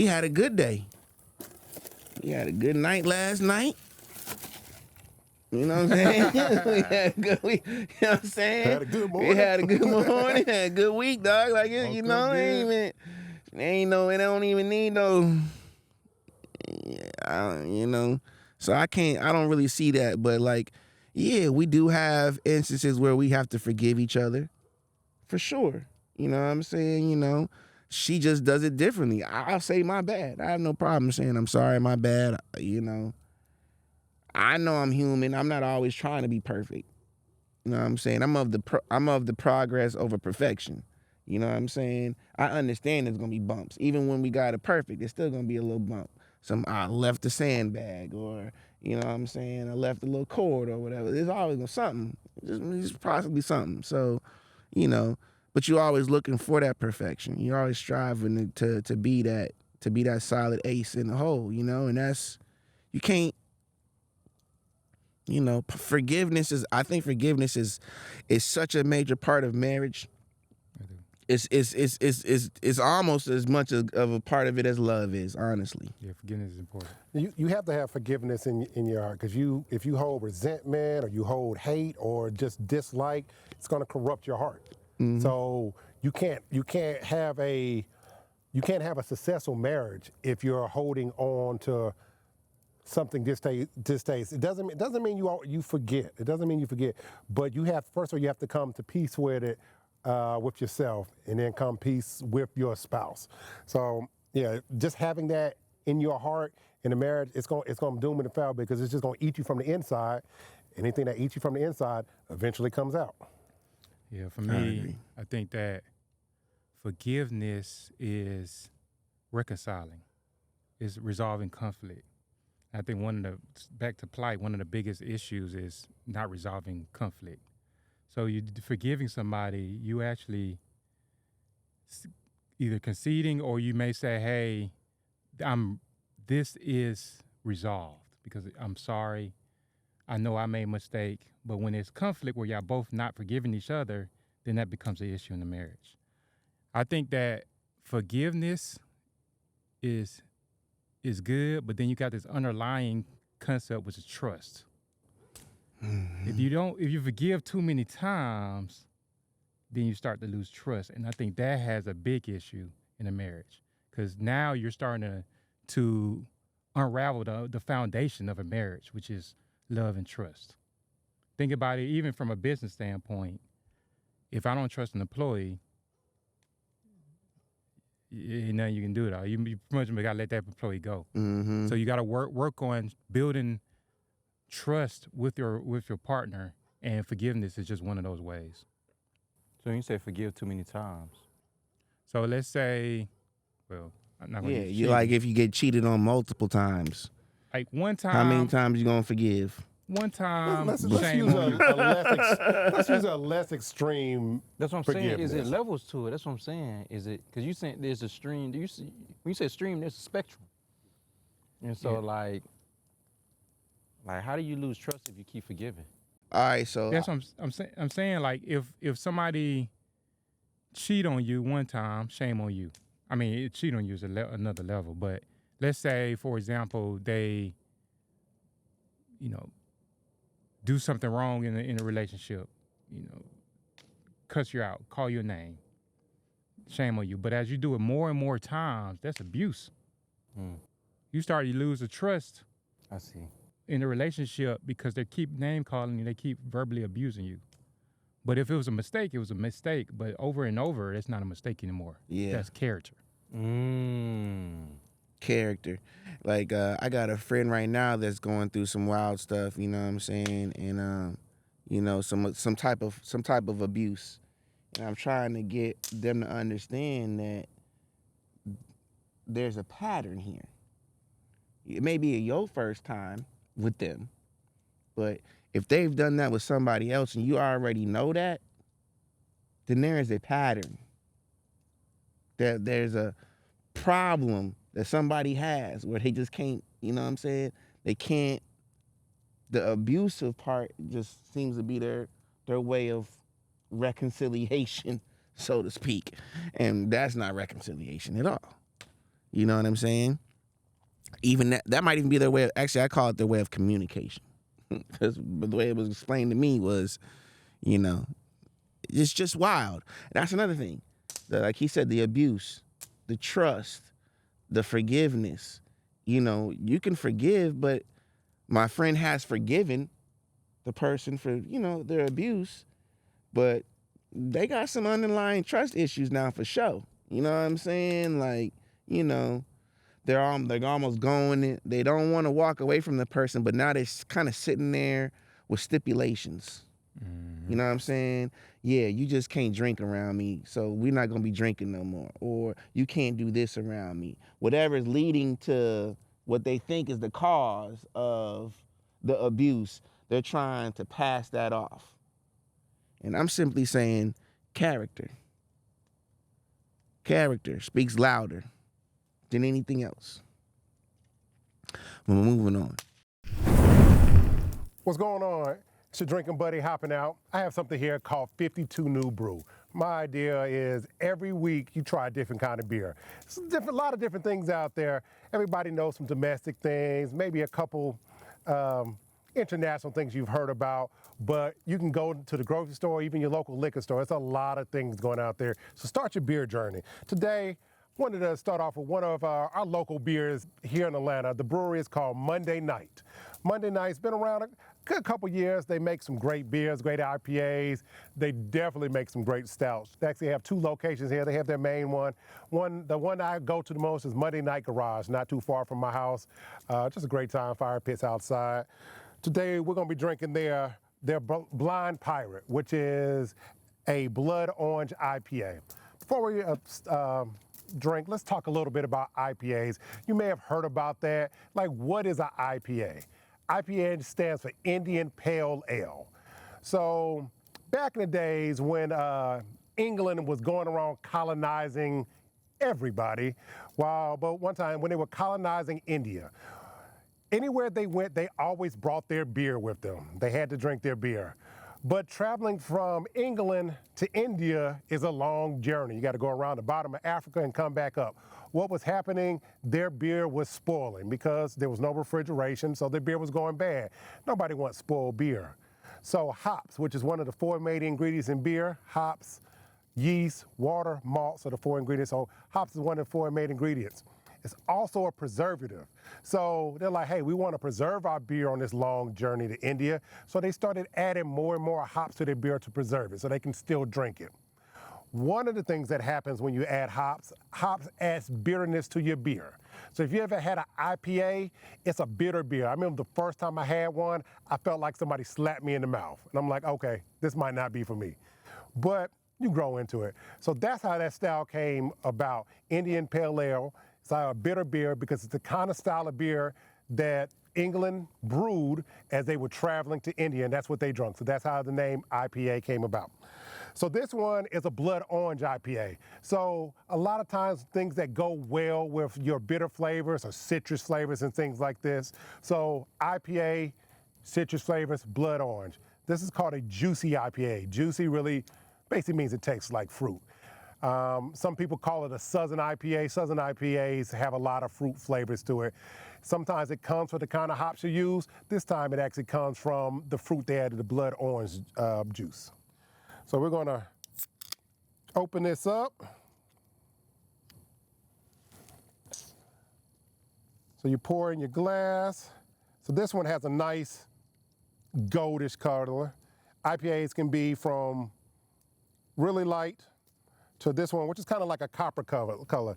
had a good day. We had a good night last night. You know what I'm saying? We had a good week. You know what I'm saying? Had a good morning. We had a good morning. Had a good week, dog. Like it, you Woke know, up it don't even need no. You know, so I don't really see that. But like, yeah, we do have instances where we have to forgive each other, for sure. You know what I'm saying? You know, she just does it differently. I'll say my bad. I have no problem saying I'm sorry, my bad. You know, I know I'm human. I'm not always trying to be perfect. You know what I'm saying? I'm of the progress over perfection. You know what I'm saying? I understand there's gonna be bumps. Even when we got it perfect, there's still gonna be a little bump. I left the sandbag, or you know what I'm saying, I left a little cord or whatever. There's always gonna something. Just possibly something. So, you know, but you're always looking for that perfection. You're always striving to be that solid ace in the hole, you know, and that's you can't. You know, I think forgiveness is such a major part of marriage. It's almost as much of a part of it as love is, honestly. Yeah, forgiveness is important. You have to have forgiveness in your heart, because if you hold resentment or you hold hate or just dislike, it's going to corrupt your heart. Mm-hmm. So you can't have a successful marriage if you're holding on to something distaste. It doesn't mean you forget. It doesn't mean you forget. But first of all, you have to come to peace with it, with yourself, and then come peace with your spouse. So yeah, just having that in your heart in a marriage, it's going to doom and fail, because it's just going to eat you from the inside. Anything that eats you from the inside eventually comes out. Yeah, for me, I think that forgiveness is reconciling, is resolving conflict. I think back to plight, one of the biggest issues is not resolving conflict. So you forgiving somebody, you actually either conceding, or you may say, hey, this is resolved because I'm sorry. I know I made a mistake. But when there's conflict where y'all both not forgiving each other, then that becomes an issue in the marriage. I think that forgiveness is good, but then you got this underlying concept, which is trust. Mm-hmm. If you forgive too many times, then you start to lose trust. And I think that has a big issue in a marriage, because now you're starting to unravel the foundation of a marriage, which is love and trust. Think about it, even from a business standpoint. If I don't trust an employee, ain't nothing you can do at all. You pretty much got to let that employee go. Mm-hmm. So you got to work on building trust with your partner, and forgiveness is just one of those ways. So you say forgive too many times. So let's say, well, I'm not going to you like if you get cheated on multiple times. Like one time. How many times you gonna forgive? One time. Let's use a less extreme. That's what I'm saying. Is it levels to it? That's what I'm saying. Is it because you saying there's a stream? Do you see when you say stream? There's a spectrum. And so like how do you lose trust if you keep forgiving? All right, so that's what I'm saying. Like if somebody cheat on you one time, shame on you. I mean, cheat on you is another level. But let's say, for example, they, do something wrong in a relationship, cuss you out, call you a name, shame on you. But as you do it more and more times, that's abuse. You lose the trust. I see. In the relationship, because they keep name calling you, they keep verbally abusing you. But if it was a mistake, it was a mistake. But over and over, it's not a mistake anymore. Yeah, that's character. Character. Like I got a friend right now that's going through some wild stuff. You know what I'm saying? And some type of abuse. And I'm trying to get them to understand that there's a pattern here. It may be your first time with them, but if they've done that with somebody else and you already know that, then there is a pattern. There's a problem that somebody has where they just can't, you know what I'm saying? They can't, the abusive part just seems to be their way of reconciliation, so to speak. And that's not reconciliation at all. You know what I'm saying? Even that might even be their way of, actually I call it their way of communication. Because the way it was explained to me was, you know, it's just wild. That's another thing. Like he said, the abuse, the trust, the forgiveness. You know, you can forgive, but my friend has forgiven the person for, you know, their abuse, but they got some underlying trust issues now for sure. You know what I'm saying? Like, you know, they're almost going. They don't want to walk away from the person, but now they're kind of sitting there with stipulations. Mm-hmm. You know what I'm saying? Yeah, you just can't drink around me, so we're not gonna be drinking no more. Or you can't do this around me. Whatever is leading to what they think is the cause of the abuse, they're trying to pass that off. And I'm simply saying character. Character speaks louder than anything else. We're moving on. What's going on? It's your drinking buddy hopping out. I have something here called 52 New Brew. My idea is every week you try a different kind of beer. There's a lot of different things out there. Everybody knows some domestic things, maybe a couple international things you've heard about, but you can go to the grocery store, even your local liquor store. There's a lot of things going out there. So start your beer journey. Today, wanted to start off with one of our local beers here in Atlanta. The brewery is called Monday Night. Monday Night's been around a good couple years. They make some great beers, great IPAs. They definitely make some great stouts. They actually have 2 locations here. They have their main one. The one I go to the most is Monday Night Garage, not too far from my house. Just a great time, fire pits outside. Today we're gonna be drinking their Blind Pirate, which is a blood orange IPA. Before we drink, let's talk a little bit about IPAs. You may have heard about that. Like, what is an IPA? IPA stands for Indian Pale Ale. So back in the days when England was going around colonizing everybody, but one time when they were colonizing India, anywhere they went, they always brought their beer with them. They had to drink their beer. But traveling from England to India is a long journey. You got to go around the bottom of Africa and come back up. What was happening? Their beer was spoiling because there was no refrigeration, so their beer was going bad. Nobody wants spoiled beer. So hops, which is one of the 4 main ingredients in beer, hops, yeast, water, malts are the 4 ingredients. So hops is one of the 4 main ingredients. It's also a preservative. So they're like, hey, we want to preserve our beer on this long journey to India. So they started adding more and more hops to their beer to preserve it so they can still drink it. One of the things that happens when you add hops adds bitterness to your beer. So if you ever had an IPA, it's a bitter beer. I remember the first time I had one, I felt like somebody slapped me in the mouth. And I'm like, okay, this might not be for me. But you grow into it. So that's how that style came about, Indian Pale Ale. It's a bitter beer because it's the kind of style of beer that England brewed as they were traveling to India, and that's what they drank. So that's how the name IPA came about. So this one is a blood orange IPA. So a lot of times things that go well with your bitter flavors or citrus flavors and things like this. So IPA, citrus flavors, blood orange. This is called a juicy IPA. Juicy really basically means it tastes like fruit. Some people call it a Southern IPA. Southern IPAs have a lot of fruit flavors to it. Sometimes it comes from the kind of hops you use. This time it actually comes from the fruit they added, the blood orange juice. So we're gonna open this up. So you pour in your glass. So this one has a nice goldish color. IPAs can be from really light to this one, which is kind of like a copper color.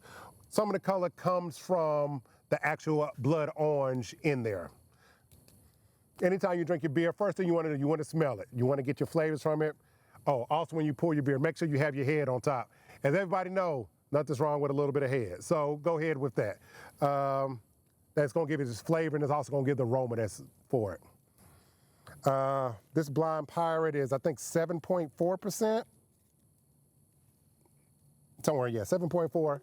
Some of the color comes from the actual blood orange in there. Anytime you drink your beer, first thing you want to do, you want to smell it. You want to get your flavors from it. Oh, also when you pour your beer, make sure you have your head on top. As everybody knows, nothing's wrong with a little bit of head. So go ahead with that. That's going to give it this flavor, and it's also going to give the aroma that's for it. This Blind Pirate is, I think, 7.4%. Somewhere, yeah, 7.4.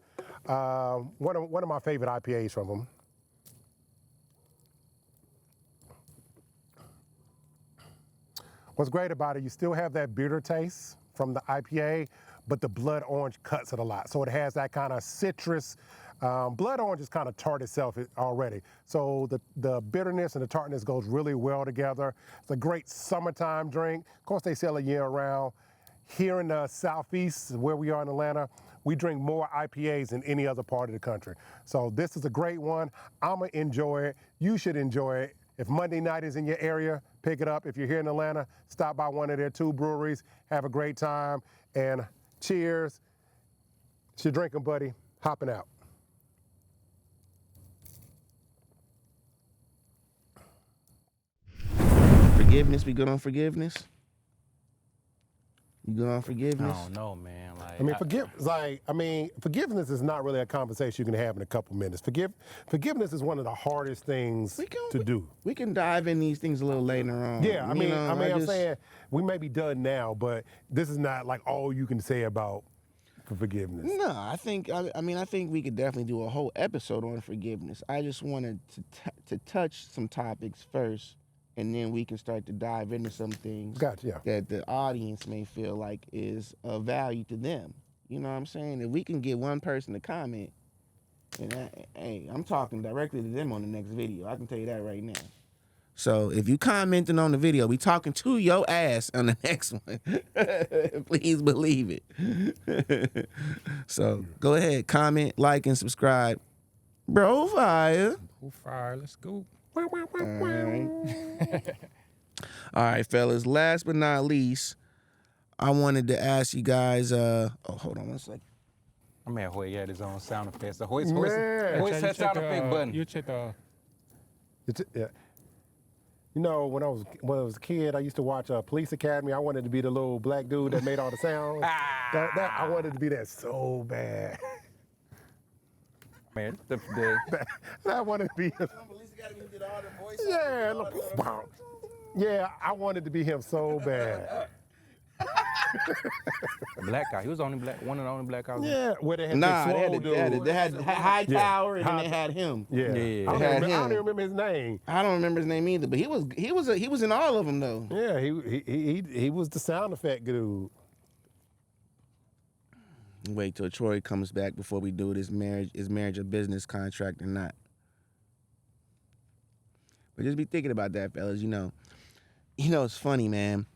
One of my favorite IPAs from them. What's great about it, you still have that bitter taste from the IPA, but the blood orange cuts it a lot. So it has that kind of citrus. Blood orange is kind of tart itself already. So the bitterness and the tartness goes really well together. It's a great summertime drink. Of course, they sell it year round. Here in the Southeast, where we are in Atlanta, we drink more IPAs than any other part of the country. So this is a great one. I'm gonna enjoy it. You should enjoy it. If Monday night is in your area, pick it up. If you're here in Atlanta, stop by one of their 2 breweries. Have a great time. And cheers. It's your drinking buddy, hopping out. Forgiveness, we good on forgiveness? You good on I forgiveness? don't know, man. Like, I mean, forgiveness is not really a conversation you can have in a couple minutes. Forgiveness is one of the hardest things to do. We can dive in these things a little later on. Yeah, You know, I'm saying we may be done now, but this is not like all you can say about forgiveness. No, I think we could definitely do a whole episode on forgiveness. I just wanted to touch some topics first, and then we can start to dive into some things Gotcha, yeah. that the audience may feel like is of value to them. You know what I'm saying? If we can get one person to comment, and hey, I'm talking directly to them on the next video. I can tell you that right now. So if you commenting on the video, we talking to your ass on the next one. Please believe it. So go ahead, comment, like, and subscribe. Brofire. Brofire, let's go. All right, fellas. Last but not least, I wanted to ask you guys. Hold on one second. I'm at Hoy had his own sound effects. So Hoy Man. set sound effect button. You check the. Yeah. You know, when I was a kid, I used to watch Police Academy. I wanted to be the little black dude that made all the sounds. I wanted to be that so bad. Man, I wanted to be him. Yeah, yeah, I wanted to be him so bad. the black guy. He was the only black, one of the only black guys. Yeah, where they had Nah, the they swole had, dude. they had high tower, and then they had him. Yeah, Yeah. I Had don't him. even remember his name. I don't remember his name either, but he was in all of them though. Yeah, he was the sound effect dude. Wait till Troy comes back before we do it. Is marriage a business contract or not? But just be thinking about that, fellas. You know, it's funny, man.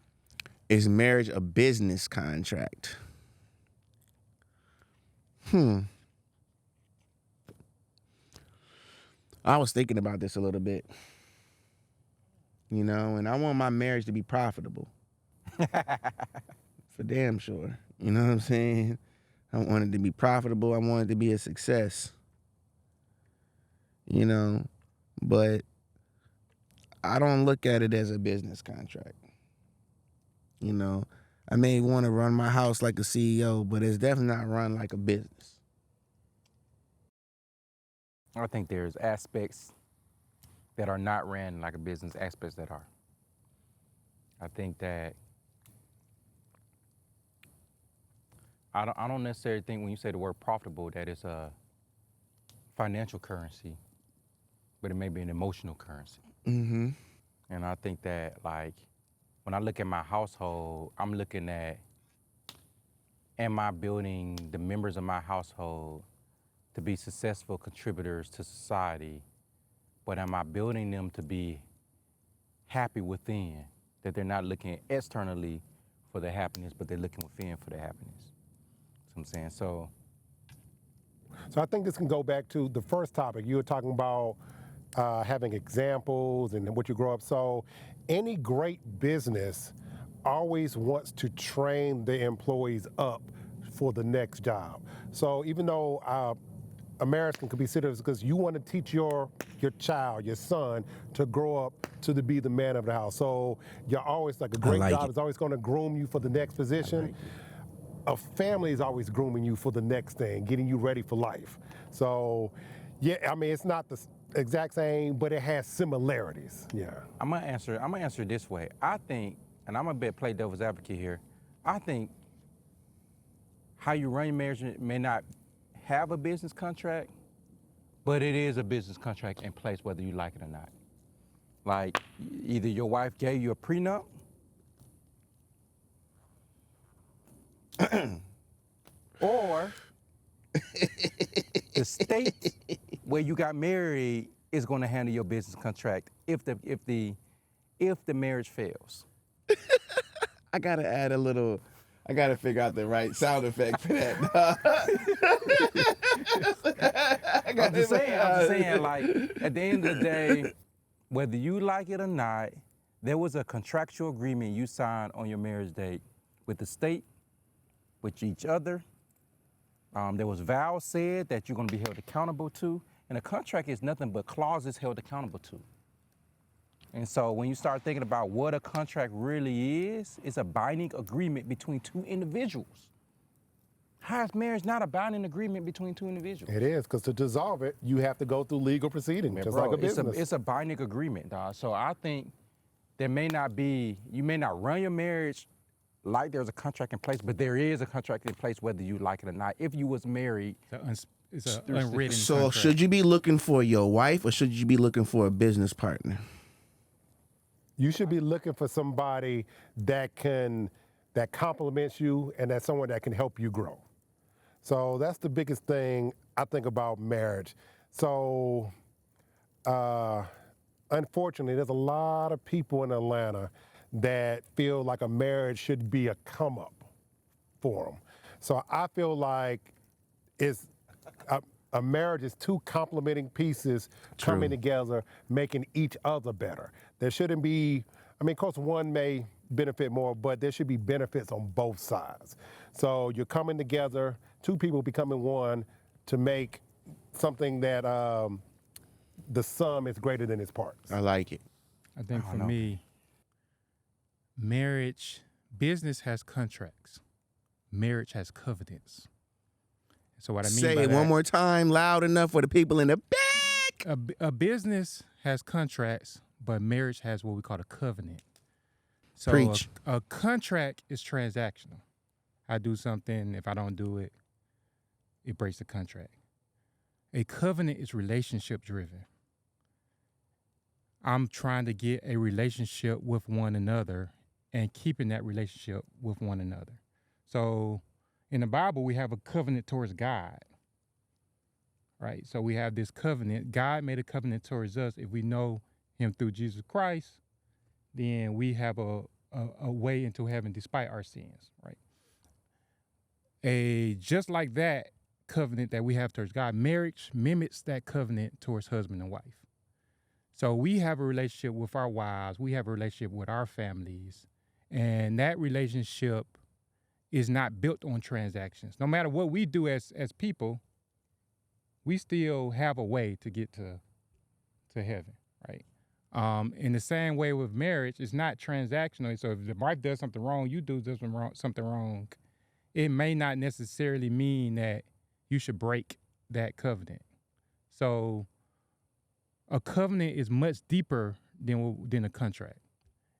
Is marriage a business contract? I was thinking about this a little bit. You know, and I want my marriage to be profitable. For damn sure. You know what I'm saying? I want it to be profitable. I want it to be a success. You know, but I don't look at it as a business contract. You know, I may want to run my house like a CEO, but it's definitely not run like a business. I think there's aspects that are not ran like a business, aspects that are. I think that I don't necessarily think when you say the word profitable that it's a financial currency, but it may be an emotional currency. Mm-hmm. And I think that, like, when I look at my household, I'm looking at, am I building the members of my household to be successful contributors to society, but am I building them to be happy within, that they're not looking externally for their happiness, but they're looking within for their happiness. That's what I'm saying. So I think this can go back to the first topic. You were talking about having examples and what you grow up. So any great business always wants to train the employees up for the next job. So even though a marriage can be considered because you want to teach your child, your son, to grow up to be the man of the house. So you're always like a great job is always going to groom you for the next position. A family is always grooming you for the next thing, getting you ready for life. So, yeah, I mean, it's not the exact same, but it has similarities. Yeah. I'm gonna answer it this way. I think, and I'm gonna play devil's advocate here. I think how you run your marriage may not have a business contract, but it is a business contract in place whether you like it or not. Like either your wife gave you a prenup, or the state where you got married is going to handle your business contract if the marriage fails. I gotta add a little. I gotta figure out the right sound effect for that. I'm just saying, like, at the end of the day, whether you like it or not, there was a contractual agreement you signed on your marriage date with the state, with each other. There was vows said that you're going to be held accountable to, and a contract is nothing but clauses held accountable to. And so when you start thinking about what a contract really is, it's a binding agreement between two individuals. How is marriage not a binding agreement between two individuals? It is, because to dissolve it, you have to go through legal proceedings, Man, just bro, like a business. It's a binding agreement, dog. So I think you may not run your marriage like there's a contract in place, but there is a contract in place whether you like it or not. If you was married, It's an unwritten So contract. should you be looking for your wife or should you be looking for a business partner? You should be looking for somebody that complements you and that's someone that can help you grow. So that's the biggest thing I think about marriage. So unfortunately, there's a lot of people in Atlanta that feel like a marriage should be a come up for them. So I feel like a marriage is two complementing pieces coming together, making each other better. There shouldn't be, of course, one may benefit more, but there should be benefits on both sides. So you're coming together, two people becoming one to make something that the sum is greater than its parts. I like it. I think for me, business has contracts. Marriage has covenants. So what I mean Say by it that, one more time, loud enough for the people in the back. a business has contracts, but marriage has what we call a covenant. So Preach. A contract is transactional. I do something, if I don't do it, it breaks the contract. A covenant is relationship driven. I'm trying to get a relationship with one another and keeping that relationship with one another. So in the Bible, we have a covenant towards God, right? So we have this covenant. God made a covenant towards us. If we know him through Jesus Christ, then we have a way into heaven despite our sins, right? Just like that covenant that we have towards God, marriage mimics that covenant towards husband and wife. So we have a relationship with our wives, we have a relationship with our families, and that relationship is not built on transactions. No matter what we do as people, we still have a way to get to heaven, right? In the same way with marriage, it's not transactional. So if the wife does something wrong, you do something wrong, it may not necessarily mean that you should break that covenant. So a covenant is much deeper than a contract.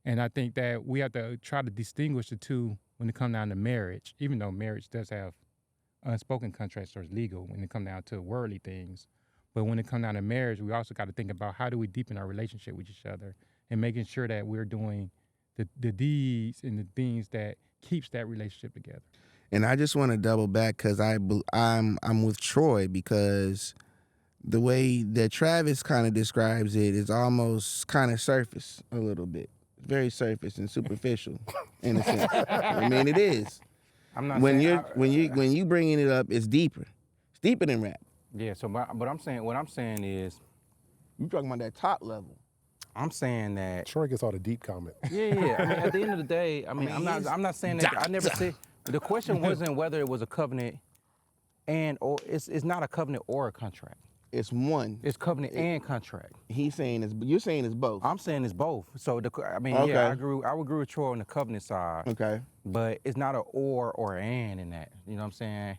And I think that we have to try to distinguish the two when it comes down to marriage, even though marriage does have unspoken contracts or is legal when it comes down to worldly things. But when it comes down to marriage, we also got to think about how do we deepen our relationship with each other and making sure that we're doing the deeds and the things that keeps that relationship together. And I just want to double back because I'm with Troy, because the way that Travis kind of describes it is almost kind of surface a little bit. Very surface and superficial in a sense. I mean, it is. I'm not when saying, when you bringing it up, it's deeper. It's deeper than rap. Yeah. So, but what I'm saying is, You talking about that top level. I'm saying that. Troy gets all the deep comments. Yeah. I mean, at the end of the day, I'm not saying that. I never said the question wasn't whether it was a covenant or it's not a covenant or a contract. It's one. It's covenant and contract. You're saying it's both. I'm saying it's both. So Okay. yeah, I would agree with Troy on the covenant side. Okay. But it's not an or an in that. You know what I'm saying?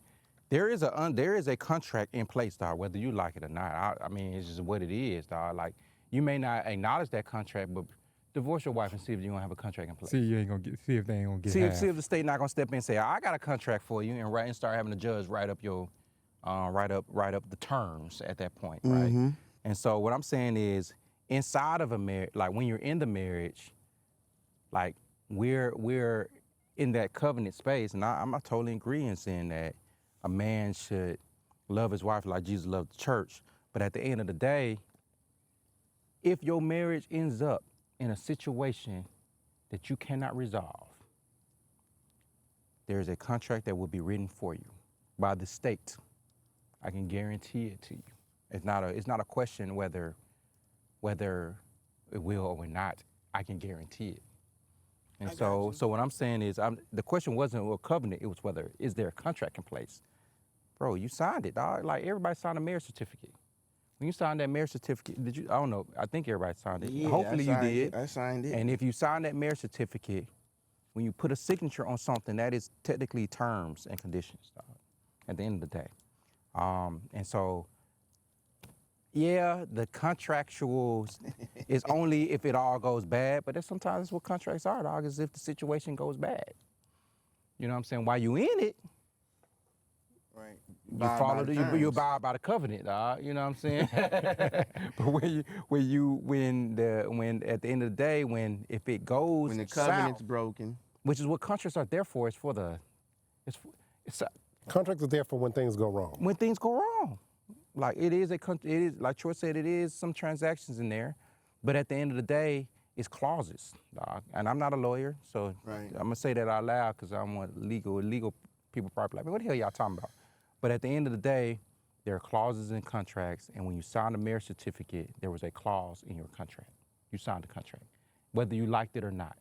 There is a contract in place, dog, whether you like it or not. I mean, it's just what it is, dog. Like, you may not acknowledge that contract, but divorce your wife and see if you're gonna have a contract in place. See if they ain't gonna get See half. if the state not gonna step in and say, I got a contract for you, and start having the judge write up your write up the terms at that point, right? Mm-hmm. And so what I'm saying is, inside of a marriage, like when you're in the marriage, like we're in that covenant space, and I'm totally agreeing in saying that a man should love his wife like Jesus loved the church. But at the end of the day, if your marriage ends up in a situation that you cannot resolve, there is a contract that will be written for you by the state. I can guarantee it to you. It's not a question whether it will or will not. I can guarantee it. And so what I'm saying is, the question wasn't a covenant. It was whether is there a contract in place. Bro, you signed it, dog. Like everybody signed a marriage certificate. When you signed that marriage certificate, did you? I don't know. I think everybody signed it. Yeah, Hopefully you did. I signed it. And if you signed that marriage certificate, when you put a signature on something, that is technically terms and conditions, dog, at the end of the day. And so, yeah, the contractuals is only if it all goes bad, but sometimes that's what contracts are, dog, is if the situation goes bad. You know what I'm saying? While you in it, Right. you abide by the covenant, dog. You know what I'm saying? But when at the end of the day, if it goes When the covenant's south, broken. which is what contracts are there for, Contracts are there for when things go wrong. when things go wrong. Like it is like Troy said, it is some transactions in there, but at the end of the day, it's clauses, dog. And I'm not a lawyer, so Right. I'm gonna say that out loud because I want legal people probably like, what the hell y'all talking about? But at the end of the day, there are clauses in contracts, and when you sign a marriage certificate, there was a clause in your contract. You signed a contract, whether you liked it or not.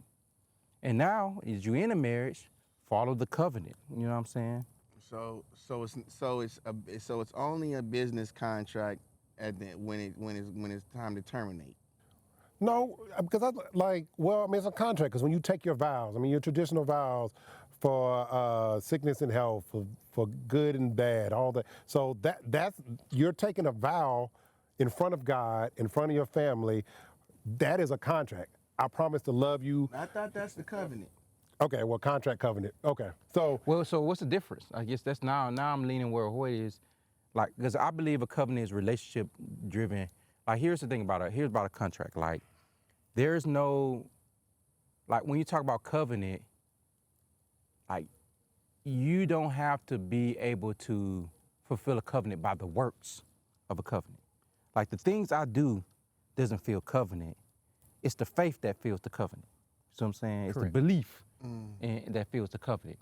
And now, as you in a marriage, follow the covenant. You know what I'm saying? So it's only a business contract when it's time to terminate. No, because it's a contract. Because when you take your vows, your traditional vows for sickness and health, for good and bad, all that. So that's you're taking a vow in front of God, in front of your family. That is a contract. I promise to love you. I thought that's the covenant. Okay, well, contract covenant. Okay, so what's the difference? I guess that's now I'm leaning where Hoyt is, like, because I believe a covenant is relationship driven. Like, here's the thing about it. Here's about a contract. Like, there's no, like, when you talk about covenant, like, you don't have to be able to fulfill a covenant by the works of a covenant. Like, the things I do doesn't feel covenant. It's the faith that feels the covenant. You know what I'm saying? It's Correct. the belief that feels the covenant.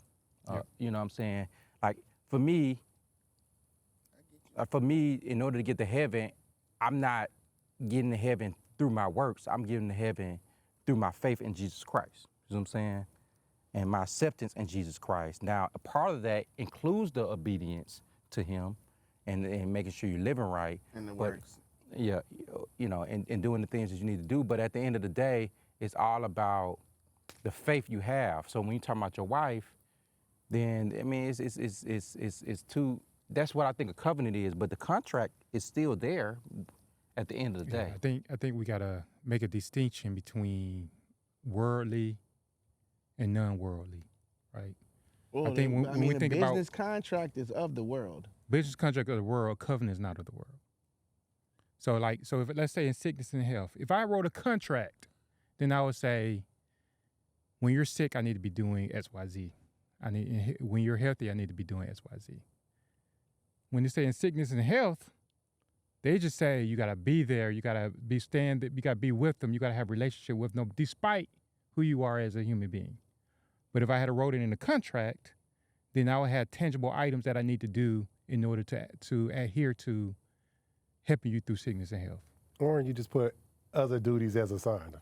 You know what I'm saying? Like, for me, in order to get to heaven, I'm not getting to heaven through my works. I'm getting to heaven through my faith in Jesus Christ. You know what I'm saying? And my acceptance in Jesus Christ. Now, a part of that includes the obedience to Him and making sure you're living right. And the But, works. yeah, and doing the things that you need to do. But at the end of the day, it's all about the faith you have. So when you talk about your wife, then it's two. That's what I think a covenant is. But the contract is still there at the end of the day. I think we gotta make a distinction between worldly and non-worldly, right? Well, I think when we think a about business contract is of the world. business contract of the world, covenant is not of the world. So if let's say in sickness and health, if I wrote a contract, then I would say, when you're sick, I need to be doing X, Y, Z. When you're healthy, I need to be doing X, Y, Z. When they say in sickness and health, they just say you gotta be there, you gotta be with them, you gotta have a relationship with them, despite who you are as a human being. But if I had wrote it in a contract, then I would have tangible items that I need to do in order to adhere to helping you through sickness and health. or you just put other duties as assigned.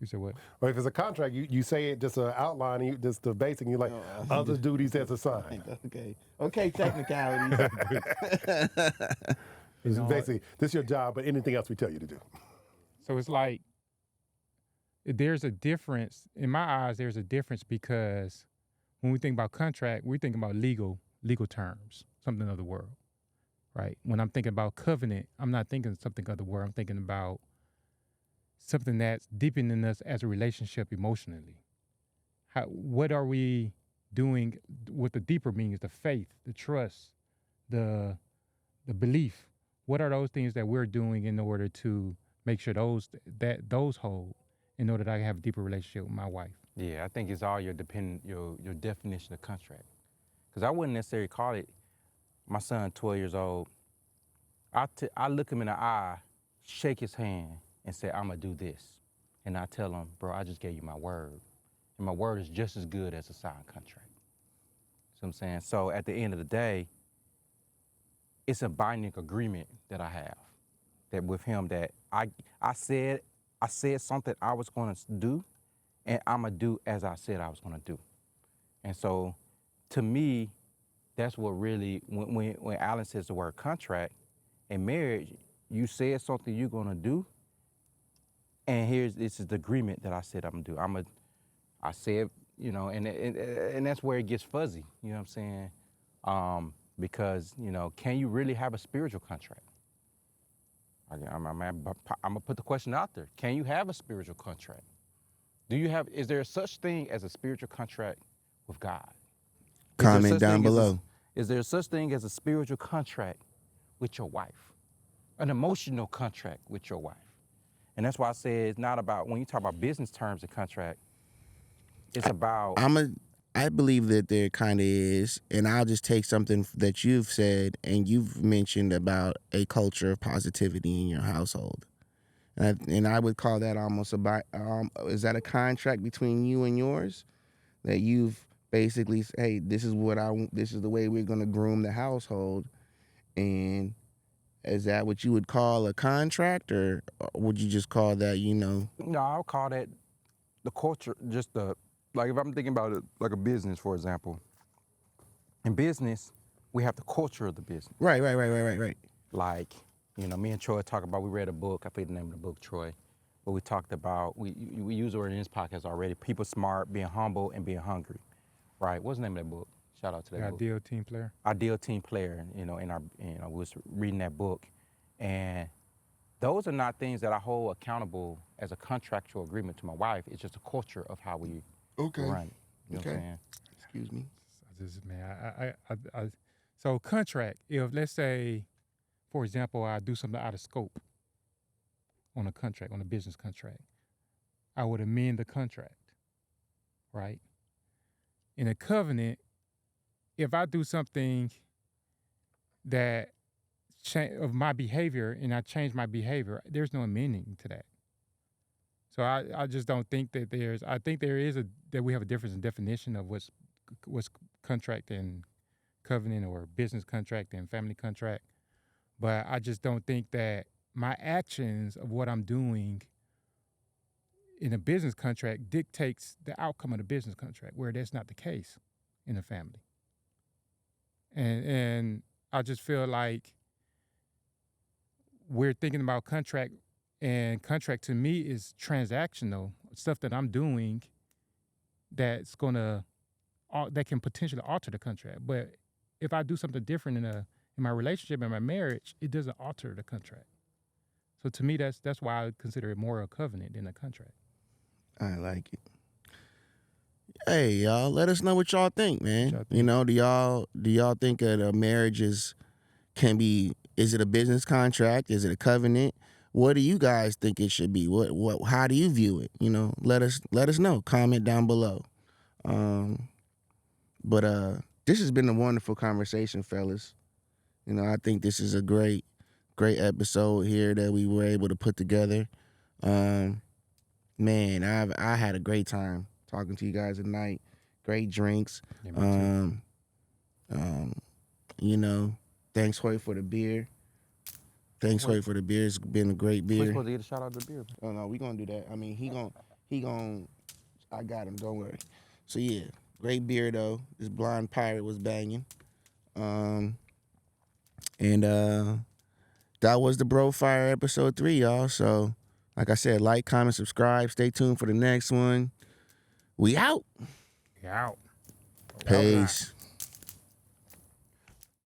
You said what? Or if it's a contract, you say it just an outline, and just the basic, and you're like, other duties as assigned. Okay, technicalities. It's basically, this is your job, but anything else we tell you to do. So it's like, there's a difference, in my eyes, there's a difference because when we think about contract, we think about legal terms, something of the world, right? When I'm thinking about covenant, I'm not thinking something of the world, I'm thinking about something that's deepening us as a relationship emotionally. What are we doing with the deeper meanings, the faith, the trust, the belief. What are those things that we're doing in order to make sure those hold, in order that I can have a deeper relationship with my wife? Yeah, I think it's all your definition of contract. Because I wouldn't necessarily call it, my son, 12 years old, I look him in the eye, shake his hand, and say, I'm going to do this. And I tell him, bro, I just gave you my word. And my word is just as good as a signed contract. See what I'm saying? So at the end of the day, it's a binding agreement that I have that with him that I said something I was going to do, and I'm going to do as I said I was going to do. And so to me, that's what really, when Alan says the word contract, in marriage, you said something you're going to do, and this is the agreement that I said I'm going to do. I said, you know, and that's where it gets fuzzy, you know what I'm saying? Because, you know, can you really have a spiritual contract? I'm gonna put the question out there. Can you have a spiritual contract? Is there such thing as a spiritual contract with God? Comment down below. Is there such thing as a spiritual contract with your wife? An emotional contract with your wife? And that's why I say it's not about, when you talk about business terms of contract, it's about... I believe that there kind of is, and I'll just take something that you've said and you've mentioned about a culture of positivity in your household. And I would call that almost about, is that a contract between you and yours? That you've basically, hey, this is the way we're going to groom the household. And is that what you would call a contract, or would you just call that, you know? No, I'll call that the culture, like if I'm thinking about it like a business, for example. In business, we have the culture of the business. Right. Like, you know, me and Troy we read a book, I forget the name of the book, Troy, but we talked about, we use the word in this podcast already, people smart, being humble, and being hungry, right? What's the name of that book? Shout out to that book. Ideal Team Player. Ideal Team Player, you know, we was reading that book, and those are not things that I hold accountable as a contractual agreement to my wife. It's just a culture of how we run. You know what I'm saying? Excuse me. So contract, if let's say, for example, I do something out of scope on a business contract, I would amend the contract, right? In a covenant, if I do something that of my behavior and I change my behavior, there's no amending to that. So I just don't think that I think there is that we have a difference in definition of what's contract and covenant, or business contract and family contract. But I just don't think that my actions of what I'm doing in a business contract dictates the outcome of the business contract, where that's not the case in a family. And I just feel like we're thinking about contract, and contract to me is transactional stuff that I'm doing that can potentially alter the contract. But if I do something different in my relationship, in my marriage, it doesn't alter the contract. So to me, that's why I consider it more a covenant than a contract. I like it. Hey, y'all, let us know what y'all think, man. You know, do y'all think that a marriage is it a business contract? Is it a covenant? What do you guys think it should be? How do you view it? You know, let us know. Comment down below. But this has been a wonderful conversation, fellas. You know, I think this is a great episode here that we were able to put together. Man, I had a great time talking to you guys tonight. Great drinks. Yeah, you know, thanks Hoy for the beer. Hoy for the beer. It's been a great beer. We're supposed to get a shout out to the beer. Oh no, we gonna do that. I mean, he gon' I got him, don't worry. So yeah, great beer though. This Blind Pirate was banging. And that was the Brofire episode 3, y'all. So like I said, like, comment, subscribe. Stay tuned for the next one. We out. Yeah. Peace.